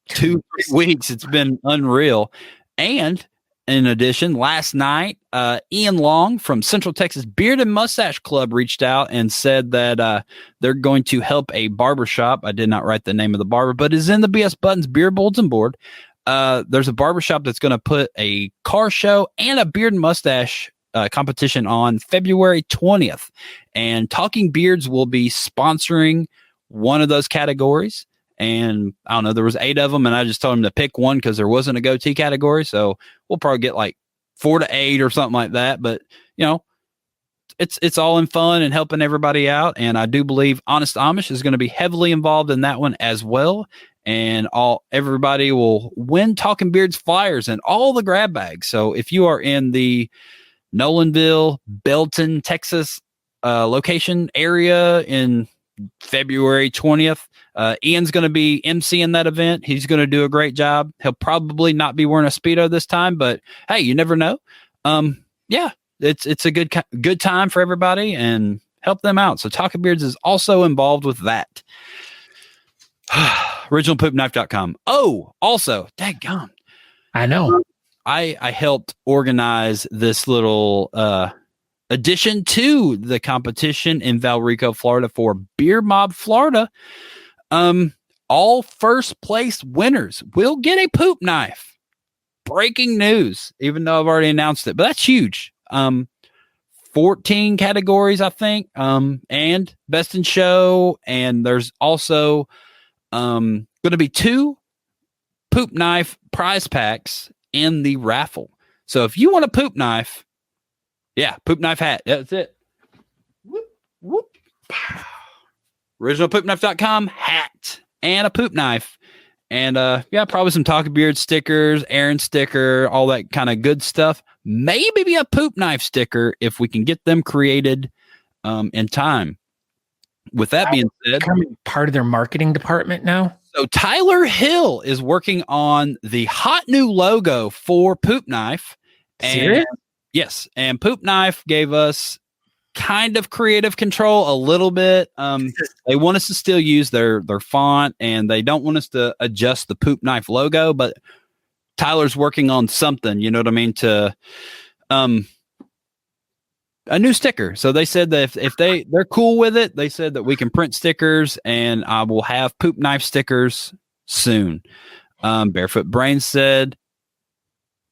2 weeks. It's been unreal. And in addition, last night, Ian Long from Central Texas Beard and Mustache Club reached out and said that they're going to help a barbershop. I did not write the name of the barber, but it's in the BS Buttons Beard Bulletin Board. There's a barbershop that's going to put a car show and a beard and mustache competition on February 20th. And Talking Beards will be sponsoring one of those categories. And I don't know, there was 8 of them, and I just told him to pick one because there wasn't a goatee category. So we'll probably get like 4 to 8 or something like that. But it's all in fun and helping everybody out. And I do believe Honest Amish is going to be heavily involved in that one as well. And everybody will win Talking Beards flyers and all the grab bags. So if you are in the Nolanville, Belton, Texas location area in February 20th, Ian's going to be emceeing that event. He's going to do a great job. He'll probably not be wearing a Speedo this time, but hey, you never know. Yeah, it's a good time for everybody and help them out. So Talking Beards is also involved with that. OriginalPoopKnife.com. Oh, also, daggum. I know. I helped organize this little addition to the competition in Valrico, Florida for Beer Mob Florida. All first place winners will get a poop knife. Breaking news, even though I've already announced it, but that's huge. 14 categories, I think, and best in show. And there's also going to be 2 poop knife prize packs in the raffle. So if you want a poop knife, poop knife hat. That's it. Whoop, whoop. OriginalPoopKnife.com hat and a poop knife. And probably some Talking Beard stickers, Aaron sticker, all that kind of good stuff. Maybe a poop knife sticker if we can get them created in time. With that being said, part of their marketing department now. So Tyler Hill is working on the hot new logo for Poop Knife. Serious? Yes, and Poop Knife gave us kind of creative control a little bit. They want us to still use their font, and they don't want us to adjust the Poop Knife logo, but Tyler's working on something, you know what I mean, to a new sticker. So they said that if they're cool with it, they said that we can print stickers, and I will have Poop Knife stickers soon. Barefoot Brain said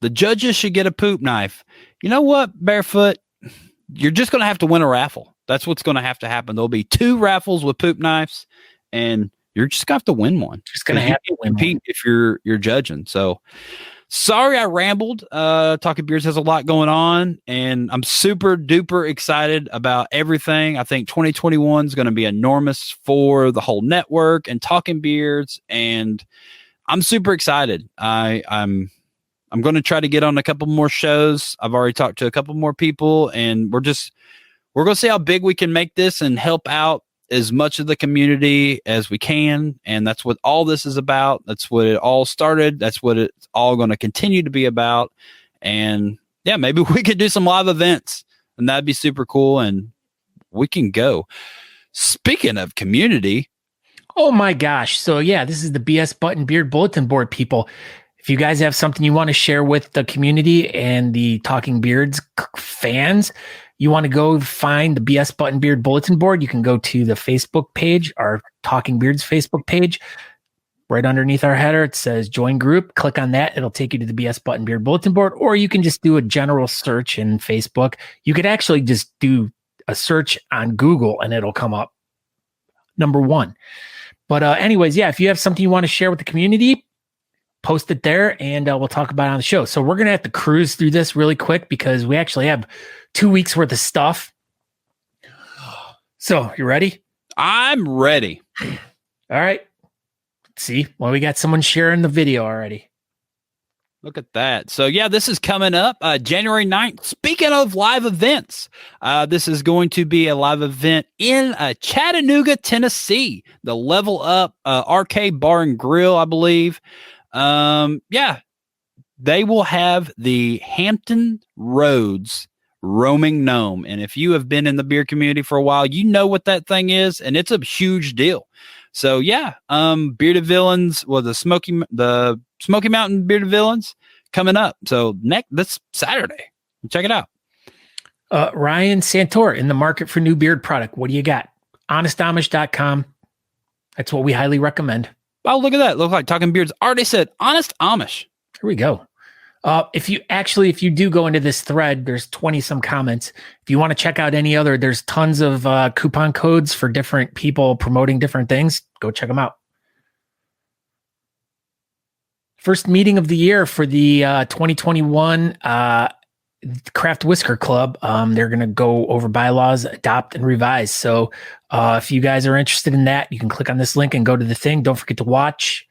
the judges should get a poop knife. You know what, Barefoot? You're just going to have to win a raffle. That's what's going to happen. There'll be 2 raffles with poop knives, and you're just going to have to win one. Just going to have to compete if you're judging. So sorry I rambled. Talking Beards has a lot going on, and I'm super duper excited about everything. I think 2021 is going to be enormous for the whole network and Talking Beards, and I'm super excited. I'm going to try to get on a couple more shows. I've already talked to a couple more people, and we're going to see how big we can make this and help out as much of the community as we can. And that's what all this is about. That's what it all started. That's what it's all going to continue to be about. And yeah, maybe we could do some live events, and that'd be super cool. And we can go. Speaking of community. Oh my gosh. So yeah, this is the BS Button Beard Bulletin Board, people. If you guys have something you want to share with the community and the Talking Beards fans, you want to go find the BS Button Beard Bulletin Board, you can go to the Facebook page, our Talking Beards Facebook page. Right underneath our header, it says join group. Click on that. It'll take you to the BS Button Beard Bulletin Board, or you can just do a general search in Facebook. You could actually just do a search on Google and it'll come up number 1. But anyways, yeah, if you have something you want to share with the community, post it there, and we'll talk about it on the show. So we're going to have to cruise through this really quick because we actually have 2 weeks worth of stuff. So you ready? I'm ready. All right. See, well, we got someone sharing the video already. Look at that. So yeah, this is coming up January 9th. Speaking of live events, this is going to be a live event in Chattanooga, Tennessee, the Level Up Arcade Bar and Grill, I believe. Yeah, they will have the Hampton Roads Roaming Gnome. And if you have been in the beer community for a while, you know what that thing is, and it's a huge deal. So yeah, Bearded Villains, well, the Smoky Mountain Bearded Villains coming up. So this Saturday, check it out. Ryan Santor in the market for new beard product. What do you got? HonestAmish.com. That's what we highly recommend. Oh, look at that. Look like Talking Beards already said Honest Amish. Here we go. If you do go into this thread, there's 20 some comments. If you want to check out any other, there's tons of coupon codes for different people promoting different things. Go check them out. first meeting of the year for the 2021 Craft Whisker Club. They're going to go over bylaws, adopt, and revise. So if you guys are interested in that, you can click on this link and go to the thing. Don't forget to watch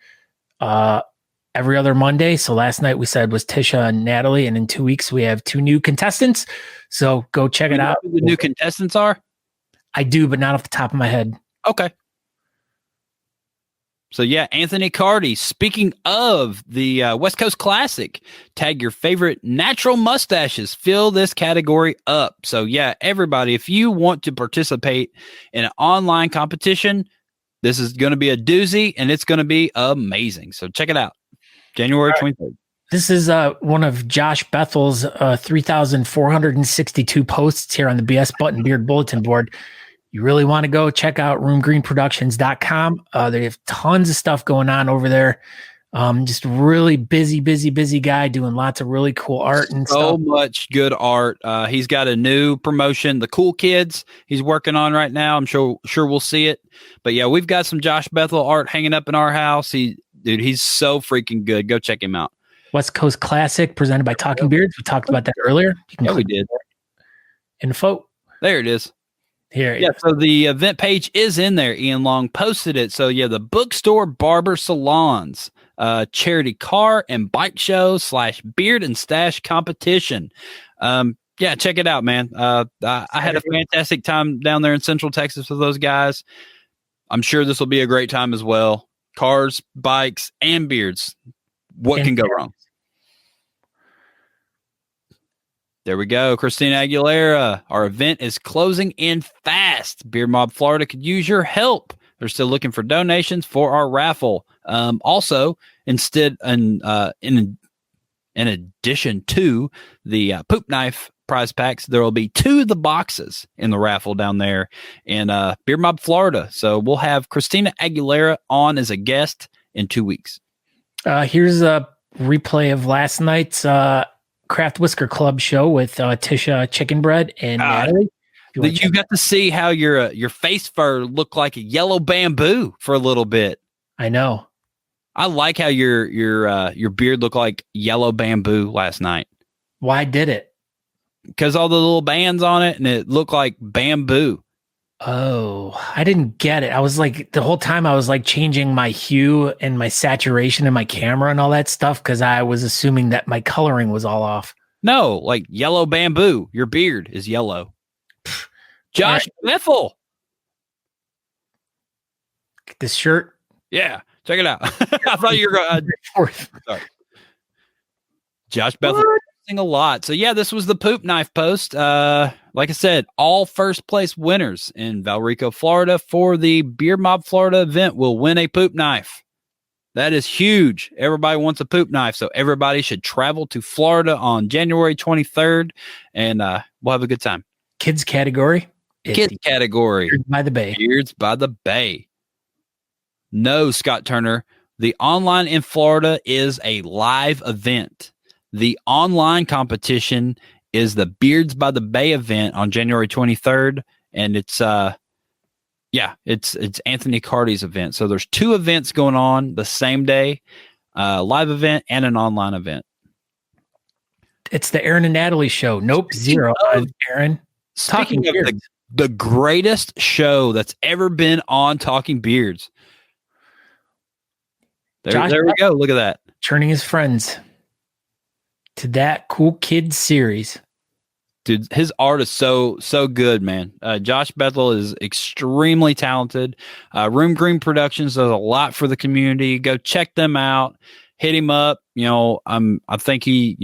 every other Monday. So last night we said was Tisha and Natalie, and in 2 weeks we have 2 new contestants. So go check it out. Who the new contestants are? I do, but not off the top of my head. Okay. So yeah, Anthony Cardy. Speaking of the West Coast Classic, tag your favorite natural mustaches. Fill this category up. So yeah, everybody, if you want to participate in an online competition, this is going to be a doozy, and it's going to be amazing. So check it out, January 23rd. This is one of Josh Bethel's 3,462 posts here on the BS Button Beard Bulletin Board. You really want to go check out roomgreenproductions.com. They have tons of stuff going on over there. Just really busy guy doing lots of really cool art and stuff. So much good art. He's got a new promotion, The Cool Kids, he's working on right now. I'm sure we'll see it. But yeah, we've got some Josh Bethel art hanging up in our house. He's so freaking good. Go check him out. West Coast Classic presented by Talking Beards. We talked about that earlier. We did. Info. There it is. Here. Yeah, so the event page is in there. Ian Long posted it. So yeah, the bookstore, barber salons, charity car and bike show / beard and stash competition. Yeah, check it out, man. I had a fantastic time down there in Central Texas with those guys. I'm sure this will be a great time as well. Cars, bikes, and beards. What can go wrong? There we go. Christina Aguilera. Our event is closing in fast. Beard Mob Florida could use your help. They're still looking for donations for our raffle. Also, in addition to the poop knife prize packs, there will be 2 of the boxes in the raffle down there in Beard Mob Florida. So we'll have Christina Aguilera on as a guest in 2 weeks. Here's a replay of last night's Craft Whisker Club show with Tisha Chicken Bread and Natalie. You got to see how your face fur looked like a yellow bamboo for a little bit. I know. I like how your beard looked like yellow bamboo last night. Why did it? Because all the little bands on it, and it looked like bamboo. Oh, I didn't get it. I was like, the whole time I was like changing my hue and my saturation in my camera and all that stuff because I was assuming that my coloring was all off. No, like yellow bamboo. Your beard is yellow. Josh Bethel. This shirt? Yeah, check it out. I thought you were going sorry. Josh Bethel. A lot. So yeah, this was the poop knife post. Like I said, all first place winners in Valrico, Florida for the Beard Mob Florida event will win a poop knife. That is huge. Everybody wants a poop knife, so everybody should travel to Florida on January 23rd, and we'll have a good time. Kids category. Kids category. Beards by the Bay. Beards by the Bay. No, Scott Turner. The online in Florida is a live event. The online competition is the Beards by the Bay event on January 23rd, and it's Anthony Cardy's event. So there's 2 events going on the same day, live event and an online event. It's the Aaron and Natalie show. Nope, 0. Aaron. Talking of the greatest show that's ever been on Talking Beards. There we go. Look at that. Turning his friends to that Cool Kids series. Dude, his art is so good, man. Josh Bethel is extremely talented. Room Green Productions does a lot for the community. Go check them out. Hit him up. I think he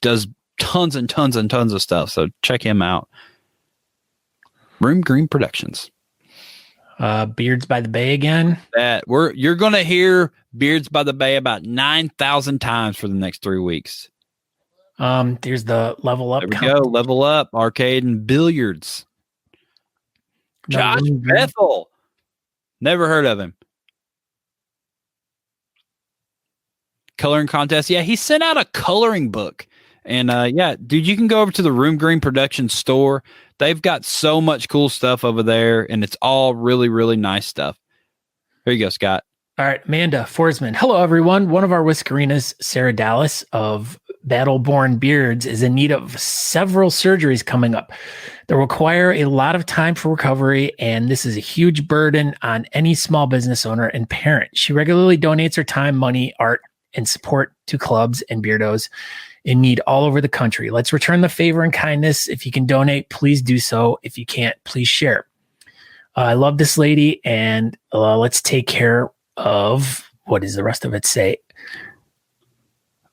does tons and tons and tons of stuff. So check him out. Room Green Productions. Beards by the Bay again. You're gonna hear Beards by the Bay about 9,000 times for the next 3 weeks. There's the level up. There we go. Level up, arcade and billiards. Josh Bethel. Never heard of him. Coloring contest. Yeah, he sent out a coloring book. And dude, you can go over to the Room Green Productions store. They've got so much cool stuff over there, and it's all really, really nice stuff. Here you go, Scott. All right, Amanda Forsman. Hello, everyone. One of our Whiskerinas, Sarah Dallas of Battleborn Beards, is in need of several surgeries coming up that require a lot of time for recovery, and this is a huge burden on any small business owner and parent. She regularly donates her time, money, art, and support to clubs and beardos in need all over the country. Let's return the favor and kindness. If you can donate, please do so. If you can't, please share. I love this lady, and let's take care of, what does the rest of it say?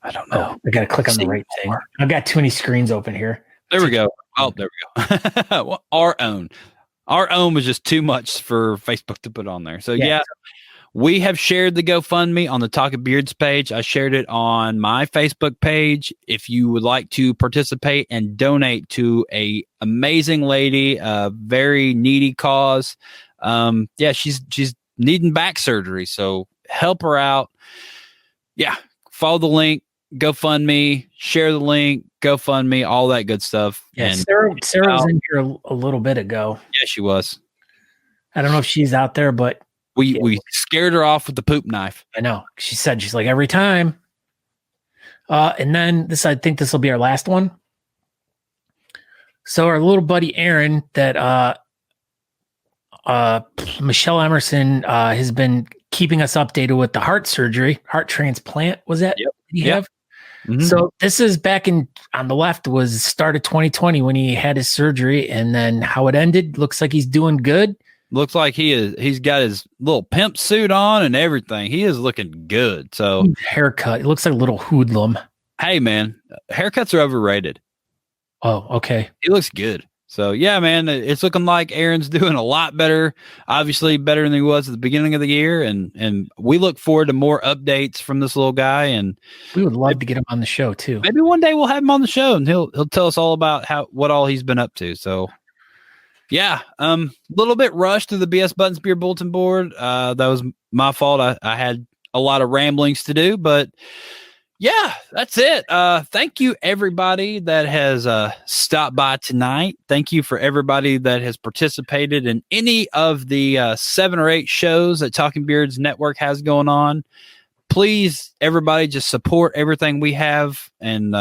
I don't know. I got to click on the right thing. I've got too many screens open here. There we go. Oh, there we go. Well, our own was just too much for Facebook to put on there. So yeah, we have shared the GoFundMe on the Talking Beards page. I shared it on my Facebook page. If you would like to participate and donate to a amazing lady, a very needy cause. She's needing back surgery. So help her out. Yeah. Follow the link, GoFundMe, share the link, GoFundMe, all that good stuff. Yeah, and Sarah was in here a little bit ago. Yeah, she was. I don't know if she's out there, but we scared her off with the poop knife. I know. She's like, every time. And then I think this will be our last one. So our little buddy Aaron, that Michelle Emerson has been keeping us updated with the heart transplant. Was that? Yep. Did he have? Mm-hmm. So this is back on the left was start of 2020 when he had his surgery, and then how it ended. Looks like he's doing good. Looks like he's got his little pimp suit on and everything. He is looking good. So haircut. It looks like a little hoodlum. Hey man, haircuts are overrated. Oh, okay. He looks good. So yeah, man, it's looking like Aaron's doing a lot better. Obviously better than he was at the beginning of the year. And we look forward to more updates from this little guy. And we would love to get him on the show too. Maybe one day we'll have him on the show and he'll tell us all about what all he's been up to. So yeah, a little bit rushed to the BS Buttons Beard Bulletin Board. That was my fault. I had a lot of ramblings to do, but yeah, that's it. Thank you everybody that has stopped by tonight. Thank you for everybody that has participated in any of the 7 or 8 shows that Talking Beards Network has going on. Please, everybody, just support everything we have and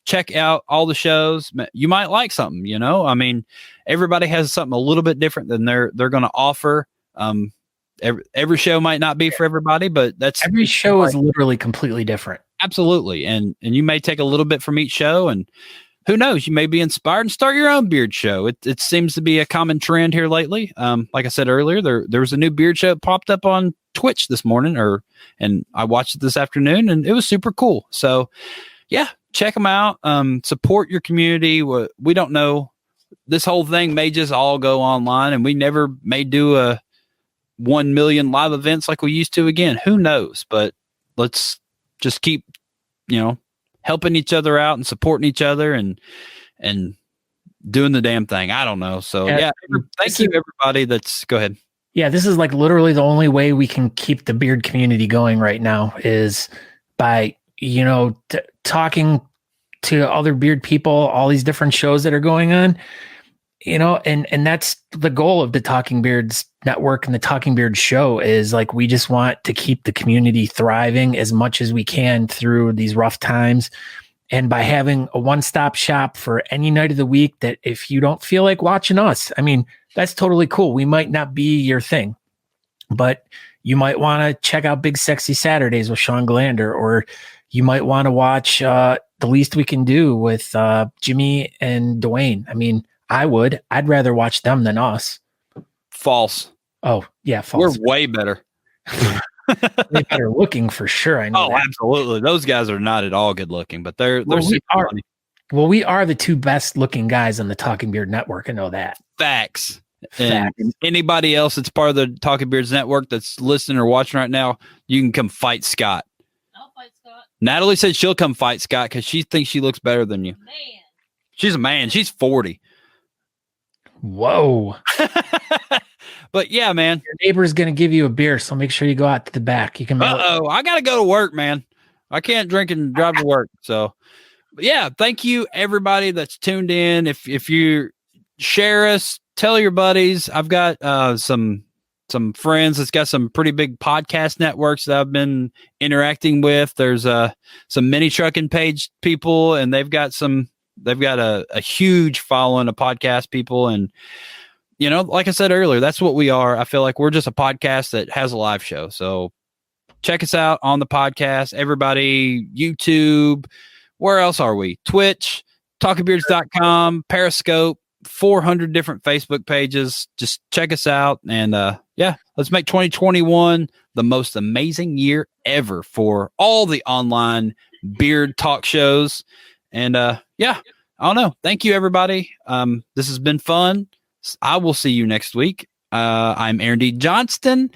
check out all the shows. You might like something, I mean, everybody has something a little bit different than they're going to offer. Every show might not be for everybody, but every show is literally completely different. Absolutely. And you may take a little bit from each show, and who knows, you may be inspired and start your own beard show. It seems to be a common trend here lately. Like I said earlier, there was a new beard show that popped up on Twitch this morning, and I watched it this afternoon, and it was super cool. So yeah, check them out. Support your community. We don't know. This whole thing may just all go online, and we never may do a 1 million live events like we used to again. Who knows? But let's just keep, helping each other out and supporting each other and doing the damn thing. I don't know. So yeah, thank you everybody. Go ahead. Yeah, this is like literally the only way we can keep the beard community going right now is by, talking to other beard people, all these different shows that are going on, and that's the goal of the Talking Beards Network and the Talking Beards show is like, we just want to keep the community thriving as much as we can through these rough times. And by having a one-stop shop for any night of the week that if you don't feel like watching us, I mean, that's totally cool. We might not be your thing, but you might want to check out Big Sexy Saturdays with Sean Glander, or you might want to watch The Least We Can Do with Jimmy and Dwayne. I mean, I'd rather watch them than us. False. Oh, yeah, false. We're way better. Way better looking for sure. I know. Oh, absolutely. Those guys are not at all good looking, but they're super funny. Well, we are the 2 best looking guys on the Talking Beard Network. I know that. Facts. And anybody else that's part of the Talking Beards Network that's listening or watching right now, you can come fight Scott. I'll fight Scott. Natalie said she'll come fight Scott because she thinks she looks better than you. Man. She's a man. She's 40. Whoa. But yeah, man. Your neighbor's going to give you a beer, so make sure you go out to the back. You can. I got to go to work, man. I can't drink and drive to work. So, but yeah, thank you everybody that's tuned in. If you share us, tell your buddies. I've got some some friends that's got some pretty big podcast networks that I've been interacting with. There's some mini trucking page people, and they've got a huge following of podcast people. And, you know, like I said earlier, that's what we are. I feel like we're just a podcast that has a live show. So check us out on the podcast, everybody, YouTube. Where else are we? Twitch, talkingbeards.com, Periscope, 400 different Facebook pages. Just check us out. And let's make 2021 the most amazing year ever for all the online beard talk shows. And I don't know. Thank you, everybody. This has been fun. I will see you next week. I'm Aaron D. Johnston.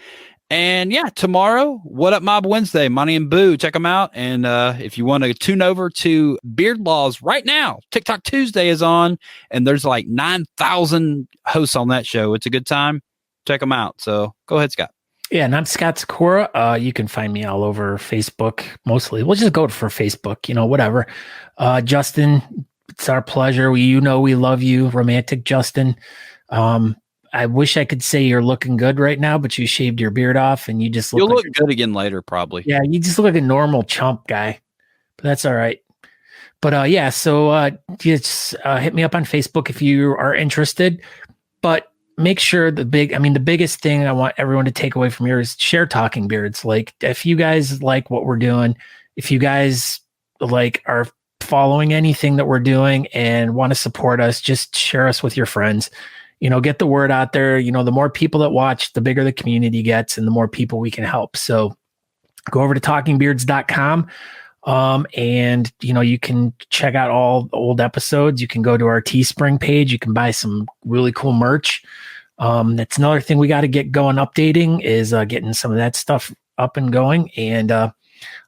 And tomorrow, What Up Mob Wednesday, Money and Boo, check them out. And if you want to tune over to Beard Laws right now, TikTok Tuesday is on, and there's like 9,000 hosts on that show. It's a good time. Check them out. So go ahead, Scott. Yeah, and I'm Scott Sykora. You can find me all over Facebook, mostly. We'll just go for Facebook, whatever. Justin, it's our pleasure. We love you, romantic Justin. I wish I could say you're looking good right now, but you shaved your beard off and you just You'll look good again later, probably. Yeah, you just look like a normal chump guy, but that's all right. But so just hit me up on Facebook if you are interested. But make sure the biggest thing I want everyone to take away from here is share Talking Beards. Like, if you guys like what we're doing, if you guys are following anything that we're doing and want to support us, just share us with your friends. Get the word out there. The more people that watch, the bigger the community gets and the more people we can help. So go over to talkingbeards.com. And you can check out all the old episodes. You can go to our Teespring page. You can buy some really cool merch. That's another thing we got to get going, updating, is getting some of that stuff up and going. And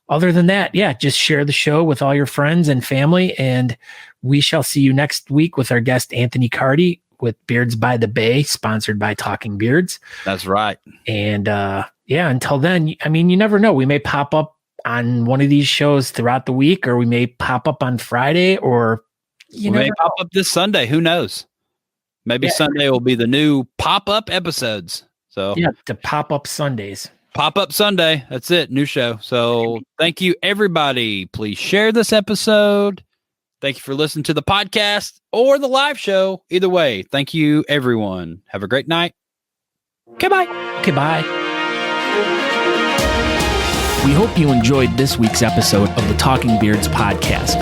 other than that, just share the show with all your friends and family. And we shall see you next week with our guest, Anthony Cardy, with Beards by the Bay, sponsored by Talking Beards. That's right. And until then, you never know. We may pop up on one of these shows throughout the week, or we may pop up on Friday, or we may pop up this Sunday. Who knows? Maybe Sunday will be the new pop-up episodes. So the pop-up Sundays. Pop-up Sunday. That's it. New show. So thank you, everybody. Please share this episode. Thank you for listening to the podcast or the live show. Either way, thank you, everyone. Have a great night. Okay, bye. Okay, bye. We hope you enjoyed this week's episode of the Talking Beards podcast.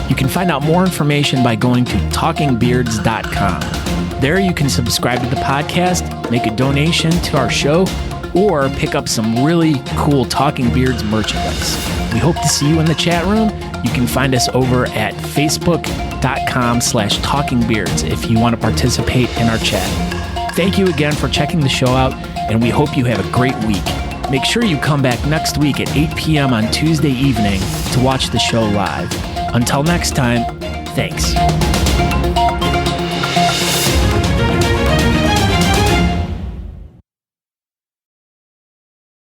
You can find out more information by going to talkingbeards.com. There you can subscribe to the podcast, make a donation to our show, or pick up some really cool Talking Beards merchandise. We hope to see you in the chat room. You can find us over at facebook.com/talkingbeards if you want to participate in our chat. Thank you again for checking the show out, and we hope you have a great week. Make sure you come back next week at 8 p.m. on Tuesday evening to watch the show live. Until next time, thanks.